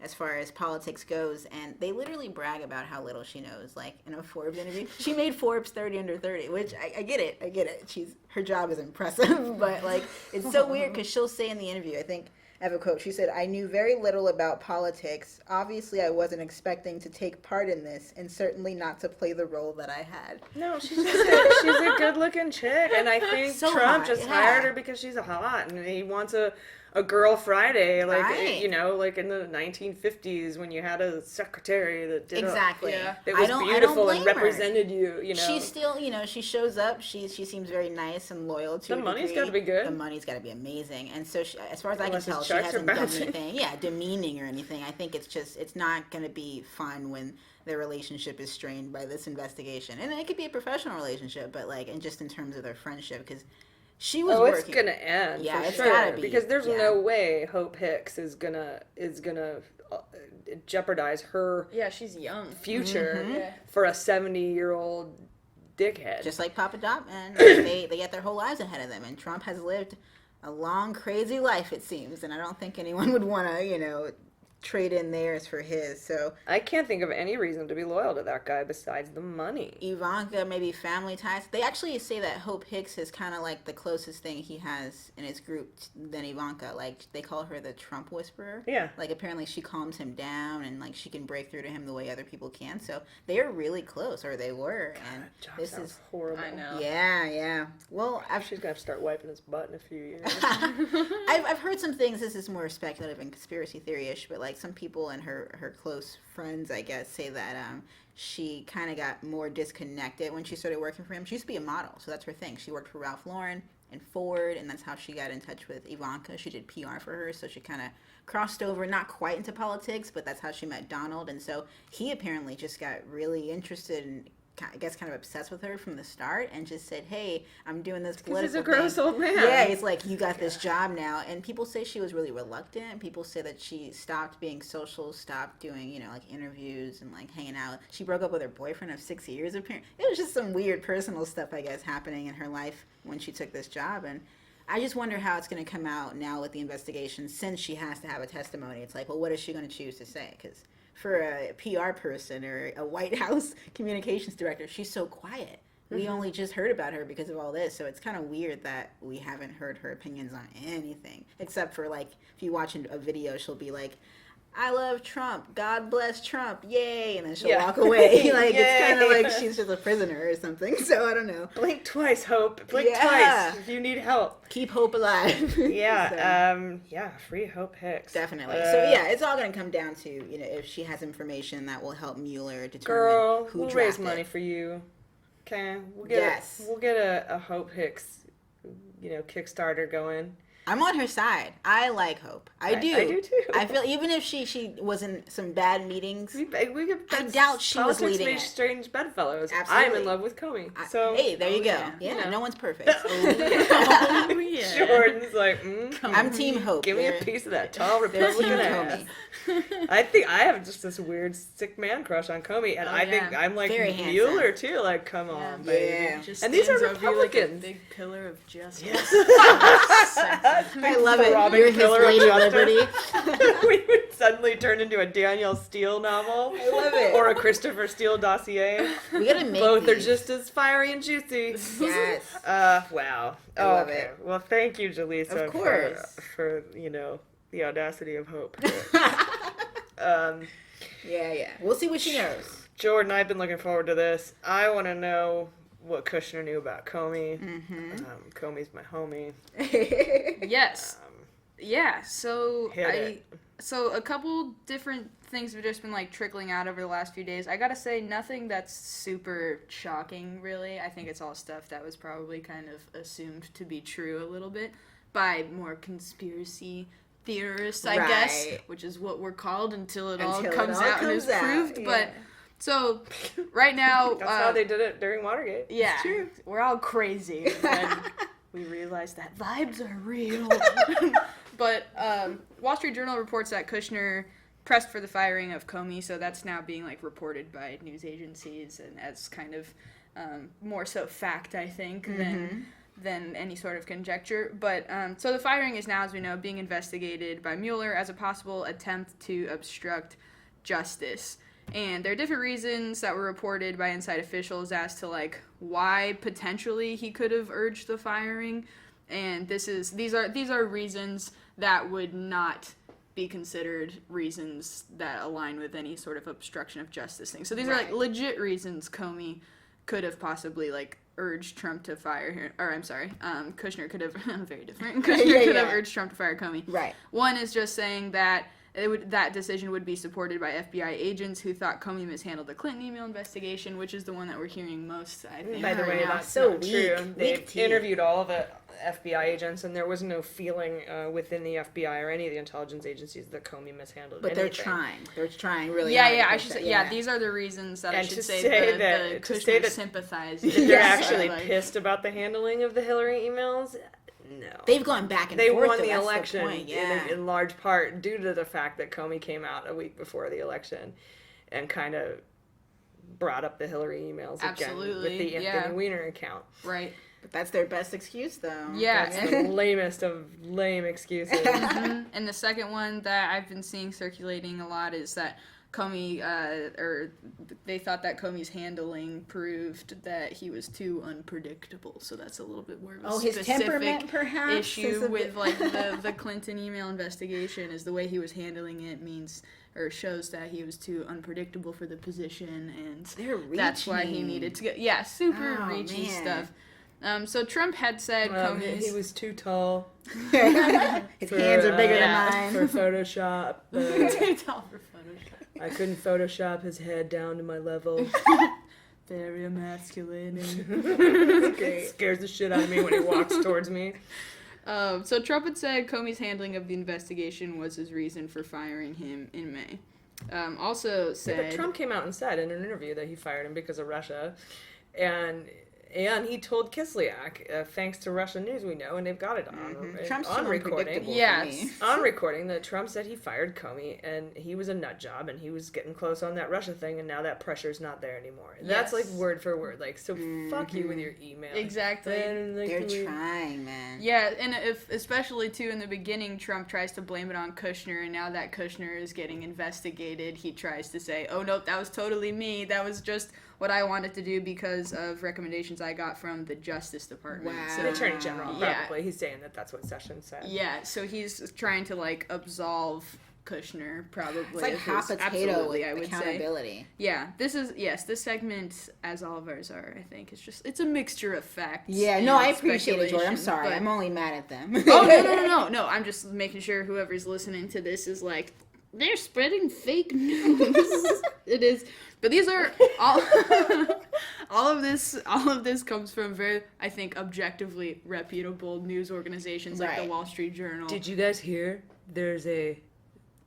as far as politics goes, and they literally brag about how little she knows. Like in a Forbes interview, she made Forbes 30 under 30, which I get it. Her job is impressive, but like it's so weird because she'll say in the interview, I think, I have a quote. She said, "I knew very little about politics. Obviously, I wasn't expecting to take part in this, and certainly not to play the role that I had." No, she's a good-looking chick, and I think so Trump hot, just hired her because she's hot, and he wants a girl Friday, like you know, like in the 1950s when you had a secretary that did that was beautiful and represented you. You know, she's still, you know, she shows up. She seems very nice and loyal to. The money's got to be good. The money's got to be amazing, and so she, as far as I can tell, she hasn't done anything, demeaning or anything. I think it's not going to be fun when their relationship is strained by this investigation, and it could be a professional relationship, but like, and just in terms of their friendship, because. She was working. It's gonna end. Yeah, for it's sure, gotta be because there's no way Hope Hicks is gonna jeopardize her. Yeah, she's young. Future for a 70-year-old dickhead. Just like Papa Doc, and they get their whole lives ahead of them. And Trump has lived a long, crazy life, it seems. And I don't think anyone would want to, you know, trade in theirs for his. So I can't think of any reason to be loyal to that guy besides the money. Ivanka, maybe family ties. They actually say that Hope Hicks is kind of like the closest thing he has in his group than Ivanka. Like, they call her the Trump whisperer. Yeah. Like, apparently she calms him down, and like she can break through to him the way other people can. So they're really close, or they were. And God, this is horrible. I know. Yeah. Well, she's gonna have to start wiping his butt in a few years. I've heard some things. This is more speculative and conspiracy theory-ish, but like some people and her close friends, I guess, say that she kind of got more disconnected when she started working for him. She used to be a model, so that's her thing. She worked for Ralph Lauren and Ford, and that's how she got in touch with Ivanka. She did PR for her, so she kind of crossed over, not quite into politics, but that's how she met Donald. And so he apparently just got really interested in, I guess, kind of obsessed with her from the start, and just said, "Hey, I'm doing this political he's a gross old man." Yeah, he's like, "You got this job now." And people say she was really reluctant. People say that she stopped being social, stopped doing, you know, like interviews and like hanging out. She broke up with her boyfriend of 6 years. Apparently, it was just some weird personal stuff, I guess, happening in her life when she took this job. And I just wonder how it's going to come out now with the investigation, since she has to have a testimony. It's like, well, what is she going to choose to say? Because for a PR person or a White House communications director, she's so quiet. We only just heard about her because of all this, so it's kind of weird that we haven't heard her opinions on anything, except for, like, if you watch a video, she'll be like, I love Trump, God bless Trump, yay, and then she'll walk away. Like, it's kind of like she's just a prisoner or something, so I don't know. Blink twice, Hope. Blink twice if you need help. Keep hope alive. Free Hope Hicks. Definitely. So yeah, it's all going to come down to, you know, if she has information that will help Mueller determine who we'll drafted. raise money for you. Okay, we'll get a Hope Hicks, you know, Kickstarter going. I'm on her side. I like Hope. I do. I do too. I feel even if she was in some bad meetings, I doubt she was leading Politics makes it. strange bedfellows. Absolutely. I'm in love with Comey. So hey, there you go. Yeah, you know. no one's perfect. Jordan's like, I'm Team Hope. Give me a piece of that tall Republican ass. I think I have just this weird sick man crush on Comey, and I think I'm like Very Mueller too. Like, come on, baby. Just And these are stands over you like a Republicans. big pillar of justice. I love it. Throbbing You're his pillar of Lady justice. Liberty. We would suddenly turn into a Danielle Steele novel. I love it. Or a Christopher Steele dossier. We gotta make Both are these. just as fiery and juicy. Yes. Wow. I love Okay. it. Well, thank you, Jaleesa, Of course. for you know, the audacity of hope. Yeah. We'll see what she knows. Jordan, I've been looking forward to this. I want to know what Kushner knew about Comey. Comey's my homie. Yes. Yeah, so Hit so a couple different things have just been like trickling out over the last few days. I gotta say, nothing that's super shocking, really. I think it's all stuff that was probably kind of assumed to be true a little bit by more conspiracy theorists, I guess, which is what we're called until it all comes out and is proved. Yeah. But so right now, That's how they did it during Watergate. yeah, we're all crazy, and we realize that vibes are real. But Wall Street Journal reports that Kushner pressed for the firing of Comey, so that's now being like reported by news agencies and as kind of more so fact, I think, than any sort of conjecture. But so the firing is now, as we know, being investigated by Mueller as a possible attempt to obstruct justice. And there are different reasons that were reported by inside officials as to like why potentially he could have urged the firing. And these are reasons that would not be considered reasons that align with any sort of obstruction of justice thing. So these are like legit reasons Comey could have possibly like urged Trump to fire him, or I'm sorry, Kushner could have very different. Kushner could have urged Trump to fire Comey. Right. One is just saying that that decision would be supported by FBI agents who thought Comey mishandled the Clinton email investigation, which is the one that we're hearing most, I think. By the way, now. that's So not weak. true. They Weak tea. interviewed all of the FBI agents, and there was no feeling within the FBI or any of the intelligence agencies that Comey mishandled But anything. they're trying. They're trying really Yeah, hard. yeah, to I push should that. say, yeah, these are the reasons that I And should to say say the that- to say Kushner that- sympathizers. They're Yes. actually Like- pissed about the handling of the Hillary emails. No. They've gone back and They forth. won though, the that's election point. Yeah. in large part due to the fact that Comey came out a week before the election and kind of brought up the Hillary emails Absolutely, again with the yeah. Anthony Weiner account. Right. But that's their best excuse, though. Yeah. That's the lamest of lame excuses. And the second one that I've been seeing circulating a lot is that Comey, or they thought that Comey's handling proved that he was too unpredictable. So that's a little bit more of a his specific temperament, perhaps? issue with like the Clinton email investigation is the way he was handling it means or shows that he was too unpredictable for the position, and They're that's why he reaching. needed to get super Oh, reachy man. stuff. So Trump had said Comey's... He was too tall. His hands are bigger than mine. For Photoshop. too tall for Photoshop. I couldn't Photoshop his head down to my level. Very emasculating. It scares the shit out of me when he walks towards me. So Trump had said Comey's handling of the investigation was his reason for firing him in May. Also said... But Trump came out and said in an interview that he fired him because of Russia. And And he told Kislyak, thanks to Russian news we know, and they've got it on, Trump's on too recording. unpredictable Yes. for me. On recording that Trump said he fired Comey and he was a nut job and he was getting close on that Russia thing and now that pressure's not there anymore. That's like Yes. word for word. Like, so fuck you with your email. Exactly. And, like, They're trying, man. Yeah, and if especially too in the beginning, Trump tries to blame it on Kushner, and now that Kushner is getting investigated, he tries to say, "Oh nope, that was totally me. That was just what I wanted to do because of recommendations I got from the Justice Department." Wow. The Attorney General, Yeah. probably. He's saying that that's what Sessions said. Yeah, so he's trying to like absolve Kushner, probably. It's like of hot his- potato absolutely, with I would say. accountability. Yeah, this segment, as all of ours are, I think, it's a mixture of facts. Yeah, and no, I appreciate it, Jordan. I'm speculation, sorry. but- I'm only mad at them. Oh, no. I'm just making sure whoever's listening to this is like, they're spreading fake news. It is. But these are all all of this comes from very, I think, objectively reputable news organizations like the Right. Wall Street Journal. Did you guys hear there's a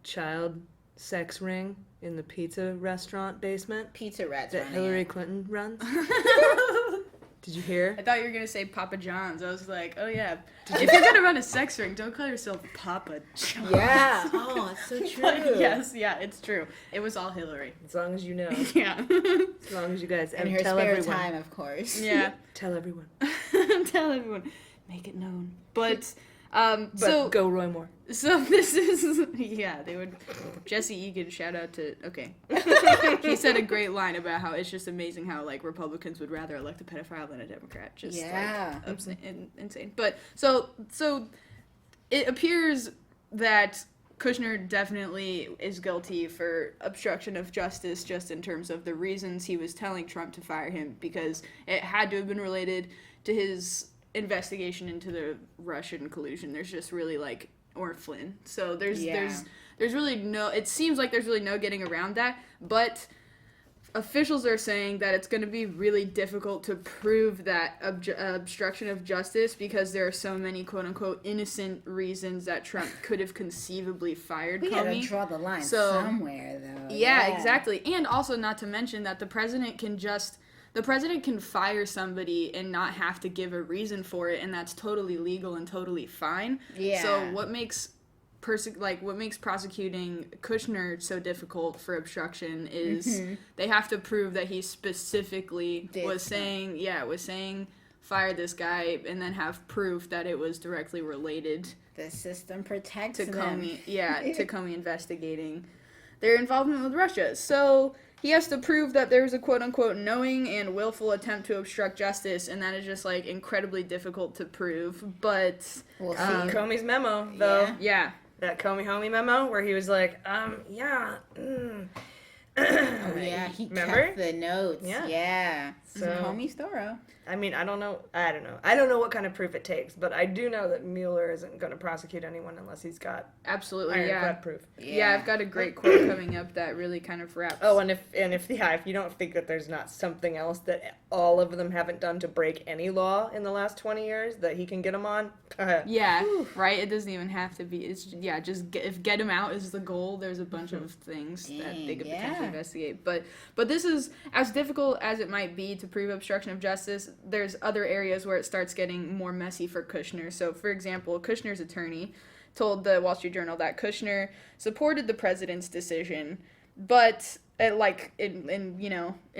child sex ring in the pizza restaurant basement Pizza Rats that running Hillary it. Clinton runs? Did you hear? I thought you were gonna say Papa John's. I was like, oh yeah. If you're gonna run a sex ring, don't call yourself Papa John's. Yeah. Oh, it's so true. But yes, yeah, it's true. It was all Hillary. As long as you know. Yeah. As long as you guys In her tell spare everyone. time, of course. Yeah. Tell everyone. Tell everyone. Make it known. But But so go Roy Moore. So this is, yeah, they would, Jesse Egan, shout out to, okay. He said a great line about how it's just amazing how, like, Republicans would rather elect a pedophile than a Democrat. Just, Yeah. like, insane. But, so it appears that Kushner definitely is guilty for obstruction of justice just in terms of the reasons he was telling Trump to fire him, because it had to have been related to his investigation into the Russian collusion. There's just really, like, or Flynn. So there's really no, it seems like there's really no getting around that, but officials are saying that it's going to be really difficult to prove that obstruction of justice because there are so many quote-unquote innocent reasons that Trump could have conceivably fired We Comey. gotta draw the line So- somewhere, though. Yeah, exactly. And also not to mention that the president can fire somebody and not have to give a reason for it, and that's totally legal and totally fine. Yeah. So what makes prosecuting Kushner so difficult for obstruction is they have to prove that he specifically was saying fire this guy, and then have proof that it was directly related The system protects to them. Comey. Yeah, to Comey investigating their involvement with Russia. So he has to prove that there was a quote-unquote knowing and willful attempt to obstruct justice, and that is just, like, incredibly difficult to prove. But We'll see. Comey's memo, though. yeah. That Comey homie memo where he was like, Yeah, he Remember? kept the notes. Yeah. Yeah. So- Comey's thorough. I mean, I don't know what kind of proof it takes, but I do know that Mueller isn't going to prosecute anyone unless he's got Absolutely, ironclad proof. Yeah, I've got a great quote coming up that really kind of wraps. Oh, and if you don't think that there's not something else that all of them haven't done to break any law in the last 20 years that he can get them on, yeah, right. It doesn't even have to be. It's just if get him out is the goal. There's a bunch of things that they could potentially investigate. But this is as difficult as it might be to prove obstruction of justice. There's other areas where it starts getting more messy for Kushner. So, for example, Kushner's attorney told the Wall Street Journal that Kushner supported the president's decision, but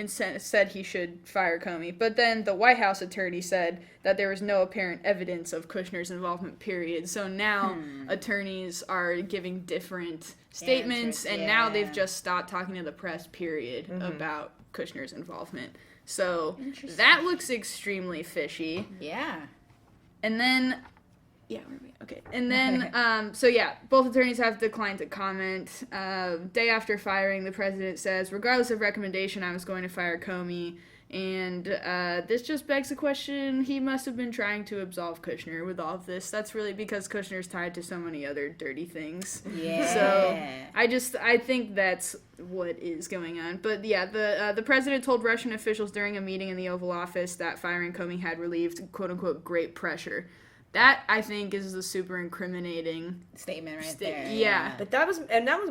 said he should fire Comey. But then the White House attorney said that there was no apparent evidence of Kushner's involvement, period. So now attorneys are giving different statements, and now they've just stopped talking to the press, period, about Kushner's involvement. So that looks extremely fishy. Yeah. And then, where are we? Okay. And then, both attorneys have declined to comment. Day after firing, the president says, regardless of recommendation, I was going to fire Comey. And this just begs the question, he must have been trying to absolve Kushner with all of this. That's really because Kushner's tied to so many other dirty things. Yeah. So I think that's what is going on. But yeah, the president told Russian officials during a meeting in the Oval Office that firing Comey had relieved quote-unquote great pressure. That, I think, is a super incriminating statement right there. Yeah. But that was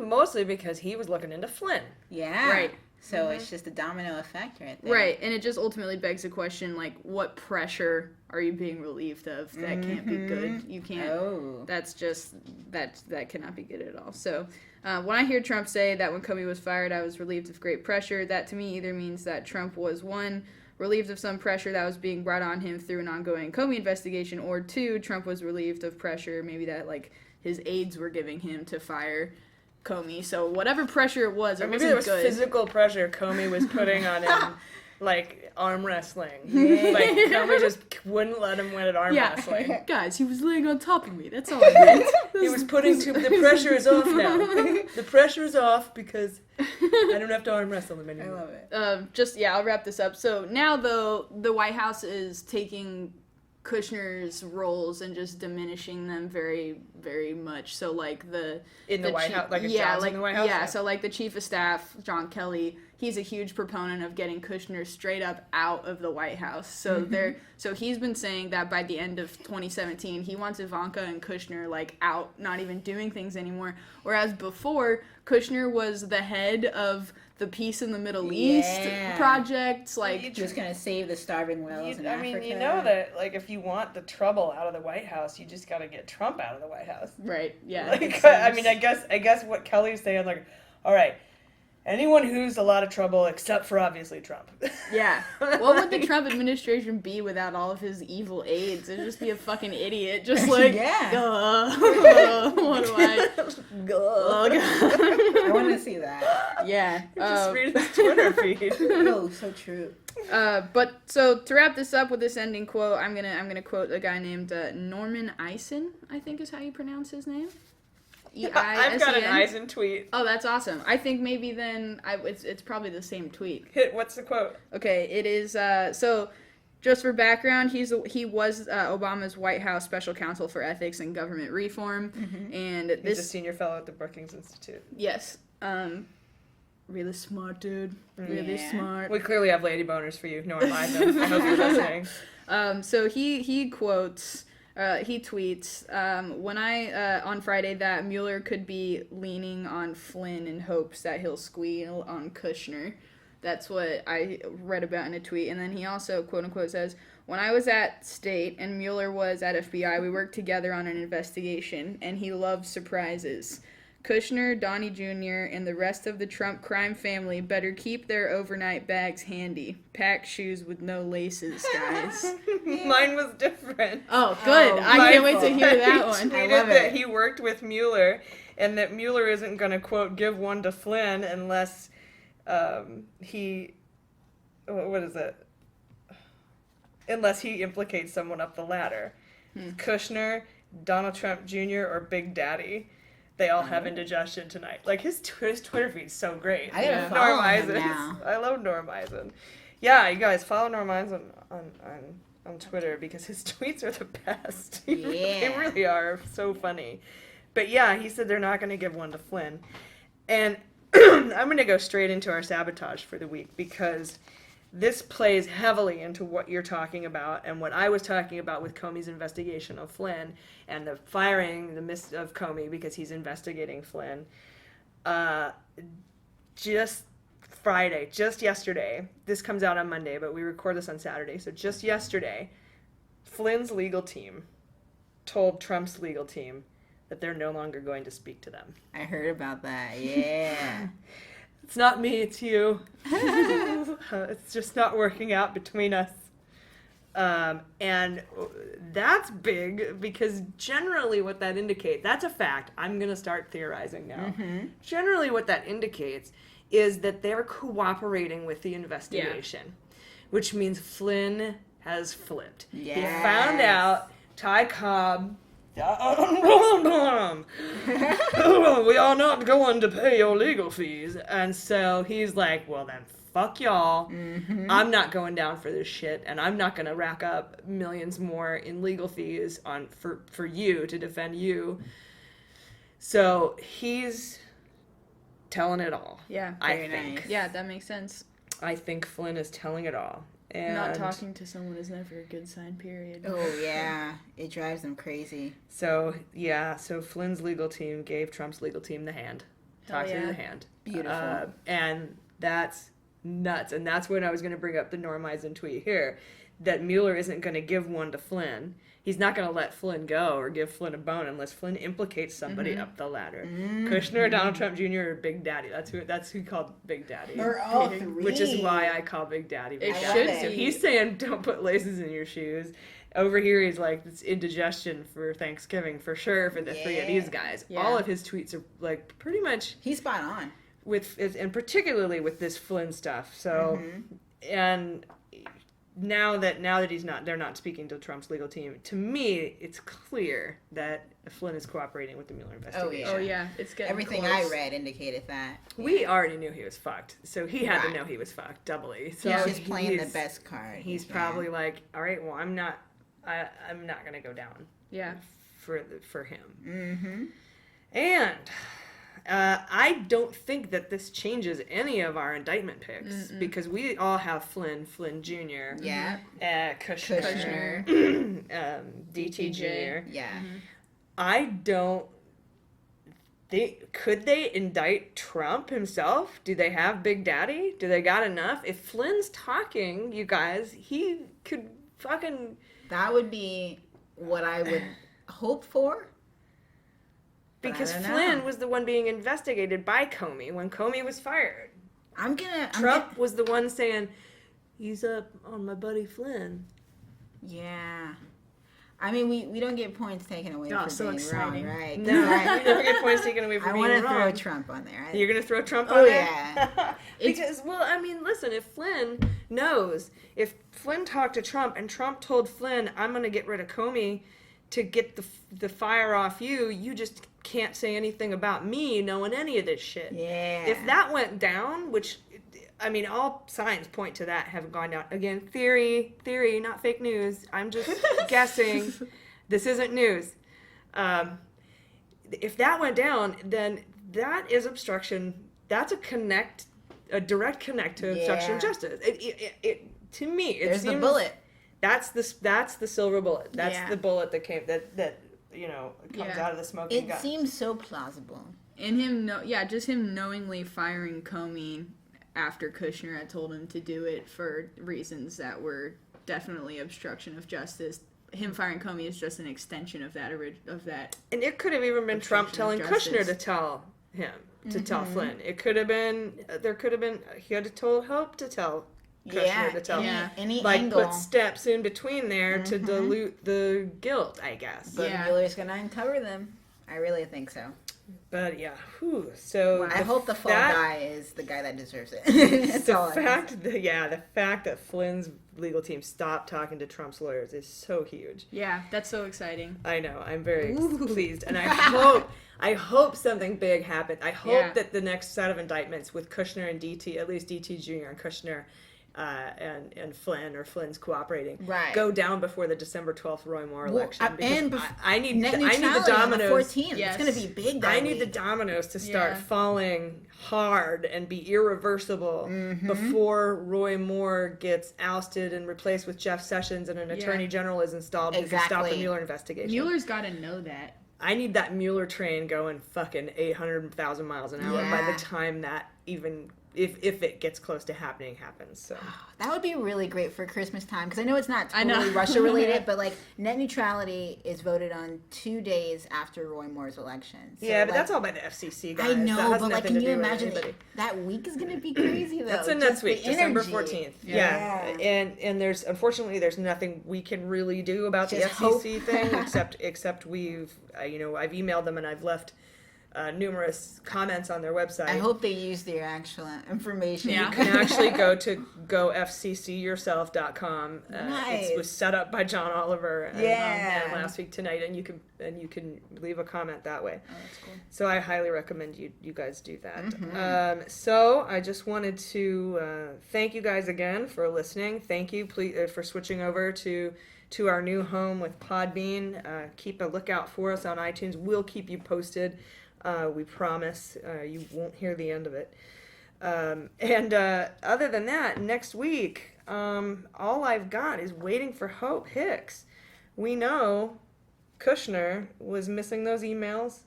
mostly because he was looking into Flynn. Yeah. Right. So it's just a domino effect right there. Right, and it just ultimately begs the question, like, what pressure are you being relieved of? That can't be good. You can't. Oh. That's just that cannot be good at all. So when I hear Trump say that when Comey was fired, I was relieved of great pressure, that to me either means that Trump was, one, relieved of some pressure that was being brought on him through an ongoing Comey investigation, or two, Trump was relieved of pressure, maybe that like his aides were giving him to fire Comey. So whatever pressure it was, Or it maybe wasn't there was good. physical pressure Comey was putting on him, like arm wrestling. Like Comey just wouldn't let him win at arm wrestling. Guys, he was laying on top of me. That's all I meant. He was putting the pressure is off now. The pressure is off because I don't have to arm wrestle him anymore. I love it. I'll wrap this up. So now, though, the White House is taking Kushner's roles and just diminishing them very, very much. So, like, in the White House, like his jobs in the White House? Yeah, so, like, the chief of staff, John Kelly, he's a huge proponent of getting Kushner straight up out of the White House. So so he's been saying that by the end of 2017, he wants Ivanka and Kushner, like, out, not even doing things anymore. Whereas before, Kushner was the head of the Peace in the Middle East project. Like, just gonna save the starving whales in Africa. I mean, you know that, like, if you want the trouble out of the White House, you just got to get Trump out of the White House. right? Yeah. Like, I mean, I guess what Kelly's saying, like, all right, anyone who's a lot of trouble except for obviously Trump. Yeah. What would the Trump administration be without all of his evil aides? It'd just be a fucking idiot. Just like, what do I? I want to see that. Yeah. Just read his Twitter feed. Oh, so true. But so to wrap this up with this ending quote, I'm gonna quote a guy named Norman Eisen, I think is how you pronounce his name. I've got an Eisen tweet. Oh, that's awesome. I think maybe then it's probably the same tweet. What's the quote? Okay, it is so just for background, he was Obama's White House Special Counsel for Ethics and Government Reform, and He's a senior fellow at the Brookings Institute. Yes. Really smart dude. Really smart. We clearly have lady boners for you. Norm Eisen. I hope you're listening. So he quotes. He tweets, when on Friday, that Mueller could be leaning on Flynn in hopes that he'll squeal on Kushner. That's what I read about in a tweet. And then he also, quote unquote, says, when I was at State and Mueller was at FBI, we worked together on an investigation, and he loved surprises. Kushner, Donnie Jr., and the rest of the Trump crime family better keep their overnight bags handy. Pack shoes with no laces, guys. Mine was different. Oh, good. I can't wait to hear that one. I love that he worked with Mueller, and that Mueller isn't going to, quote, give one to Flynn unless he... What is it? Unless he implicates someone up the ladder. Kushner, Donald Trump Jr., or Big Daddy. They all have indigestion tonight. Like, his Twitter feed's so great. I gotta follow him now. I love Norm Eisen. Yeah, you guys, follow Norm Eisen on Twitter because his tweets are the best. They really are so funny. But yeah, he said they're not going to give one to Flynn. And I'm going to go straight into our sabotage for the week because this plays heavily into what you're talking about and what I was talking about with Comey's investigation of Flynn and the firing of Comey because he's investigating Flynn. Just Friday, just yesterday, this comes out on Monday, but we record this on Saturday, so just yesterday, Flynn's legal team told Trump's legal team that they're no longer going to speak to them. I heard about that, yeah. It's not me, it's you. It's just not working out between us. And that's big because generally what that indicates, that's a fact. I'm going to start theorizing now. Generally what that indicates is that they're cooperating with the investigation, which means Flynn has flipped. He found out Ty Cobb... we are not going to pay your legal fees. And so he's like, well then fuck y'all. I'm not going down for this shit, and I'm not going to rack up millions more in legal fees for you to defend you. So he's telling it all. Yeah, I think. Yeah, that makes sense. I think Flynn is telling it all. And not talking to someone is never a good sign, period. Oh, yeah. It drives them crazy. So, yeah. So Flynn's legal team gave Trump's legal team the hand. Talked to the hand. Beautiful. And That's nuts. And that's when I was going to bring up the Norm Eisen tweet here, that Mueller isn't going to give one to Flynn. He's not going to let Flynn go or give Flynn a bone unless Flynn implicates somebody up the ladder. Kushner, Donald Trump Jr., or Big Daddy. That's who he called Big Daddy. Or all three. Which is why I call Big Daddy Big It Daddy. should So be. he's saying don't put laces in your shoes. Over here he's like, it's indigestion for Thanksgiving for sure for the three of these guys. Yeah. All of his tweets are like pretty much He's spot on. and particularly with this Flynn stuff. So and now that they're not speaking to Trump's legal team, to me it's clear that Flynn is cooperating with the Mueller investigation. Oh yeah, it's getting Everything close. I read indicated that. We already knew he was fucked, so he had to Right. know he was fucked doubly. So He's just playing the he's- best card. He's Yeah. probably like, all right, well, I'm not gonna go down Yeah. for him. And I don't think that this changes any of our indictment picks because we all have Flynn Jr. Yeah. Kushner, DT Jr. Yeah. I don't. Could they indict Trump himself? Do they have Big Daddy? Do they got enough? If Flynn's talking, you guys, he could fucking. That would be what I would hope for. But I Because don't know. Flynn was the one being investigated by Comey when Comey was fired. Trump was the one saying, he's up on my buddy Flynn. Yeah. I mean, we don't get points taken away Oh, for so being exciting. wrong, right? No, you never get points taken away from I being want to wrong. throw Trump on there. You're going to throw Trump Oh, on there? yeah. Because, well, I mean, listen, if Flynn knows, if Flynn talked to Trump and Trump told Flynn, I'm going to get rid of Comey to get the fire off you, you just can't say anything about me knowing any of this shit. Yeah. If that went down, which, I mean, all signs point to that have gone down. Again, theory, not fake news. I'm just guessing. This isn't news. If that went down, then that is obstruction. That's a direct connect to obstruction of Yeah. justice. To me, it There's seems the bullet. That's the silver bullet. That's Yeah. the bullet that that comes Yeah. out of the smoking It gun. seems so plausible. And just him knowingly firing Comey after Kushner had told him to do it for reasons that were definitely obstruction of justice. Him firing Comey is just an extension of that And it could have even been Trump telling obstruction of Kushner to justice. tell him to tell Flynn. It could have been. There could have been. He had told Hope to tell Kushner to tell. Any like angle. put steps in between there to dilute the guilt, I guess. But Yeah. Mueller's going to uncover them. I really think so. But yeah, so I hope the fall that- guy is the guy that deserves it. That's The all I can say. fact that Flynn's legal team stopped talking to Trump's lawyers is so huge. Yeah, that's so exciting. I know. I'm very pleased, and I hope something big happens. I hope that the next set of indictments with Kushner and DT, at least DT Jr. and Kushner, and Flynn or Flynn's cooperating, Right. go down before the December 12th Roy Moore election. And because I need net I need the neutrality on the dominoes. 14th. Yes. It's going to be big. That I need the week. dominoes to start Yeah. falling hard and be irreversible before Roy Moore gets ousted and replaced with Jeff Sessions and an attorney general is installed who can stop the Exactly. Mueller investigation. Mueller's got to know that. I need that Mueller train going fucking 800,000 miles an hour by Yeah. the time that even if it gets close to happens. So That would be really great for Christmas time because I know it's not I know. totally Russia related, but like net neutrality is voted on 2 days after Roy Moore's election. So, yeah, but like, that's all by the FCC guys. I That know, has but like, nothing can to you do with imagine anybody. that week is going to be crazy though? That's in Just next week, the December energy. 14th. Yeah. And there's unfortunately there's nothing we can really do about Just the FCC thing except we've I've emailed them and I've left numerous comments on their website. I hope they use their actual information. Yeah. You can actually go to gofccyourself.com. Nice. It was set up by John Oliver and last week tonight, and you can leave a comment that way. Oh, that's cool. So I highly recommend you guys do that. So I just wanted to thank you guys again for listening. Thank you for switching over to our new home with Podbean. Keep a lookout for us on iTunes. We'll keep you posted. We promise you won't hear the end of it. And other than that, next week, all I've got is waiting for Hope Hicks. We know Kushner was missing those emails.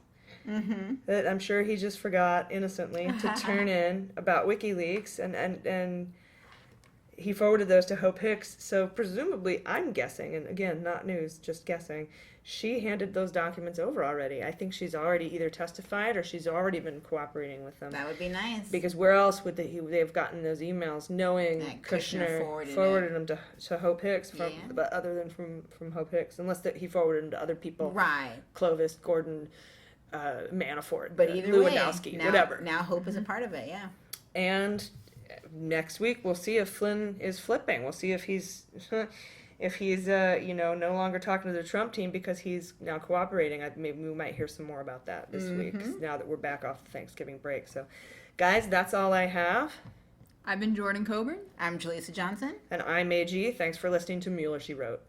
that I'm sure he just forgot innocently to turn in about WikiLeaks, and he forwarded those to Hope Hicks. So presumably, I'm guessing, and again, not news, just guessing, she handed those documents over already. I think she's already either testified or she's already been cooperating with them. That would be nice. Because where else would they have gotten those emails, knowing That Kushner forwarded them to Hope Hicks, but other than from Hope Hicks, unless he forwarded them to other people, right? Clovis, Gordon, Manafort, but either Lewandowski, way, whatever. Now Hope is a part of it, yeah. And next week we'll see if Flynn is flipping. We'll see if he's no longer talking to the Trump team because he's now cooperating. Maybe we might hear some more about that this week now that we're back off the Thanksgiving break. So, guys, that's all I have. I've been Jordan Coburn. I'm Jaleesa Johnson. And I'm AG. Thanks for listening to Mueller, She Wrote.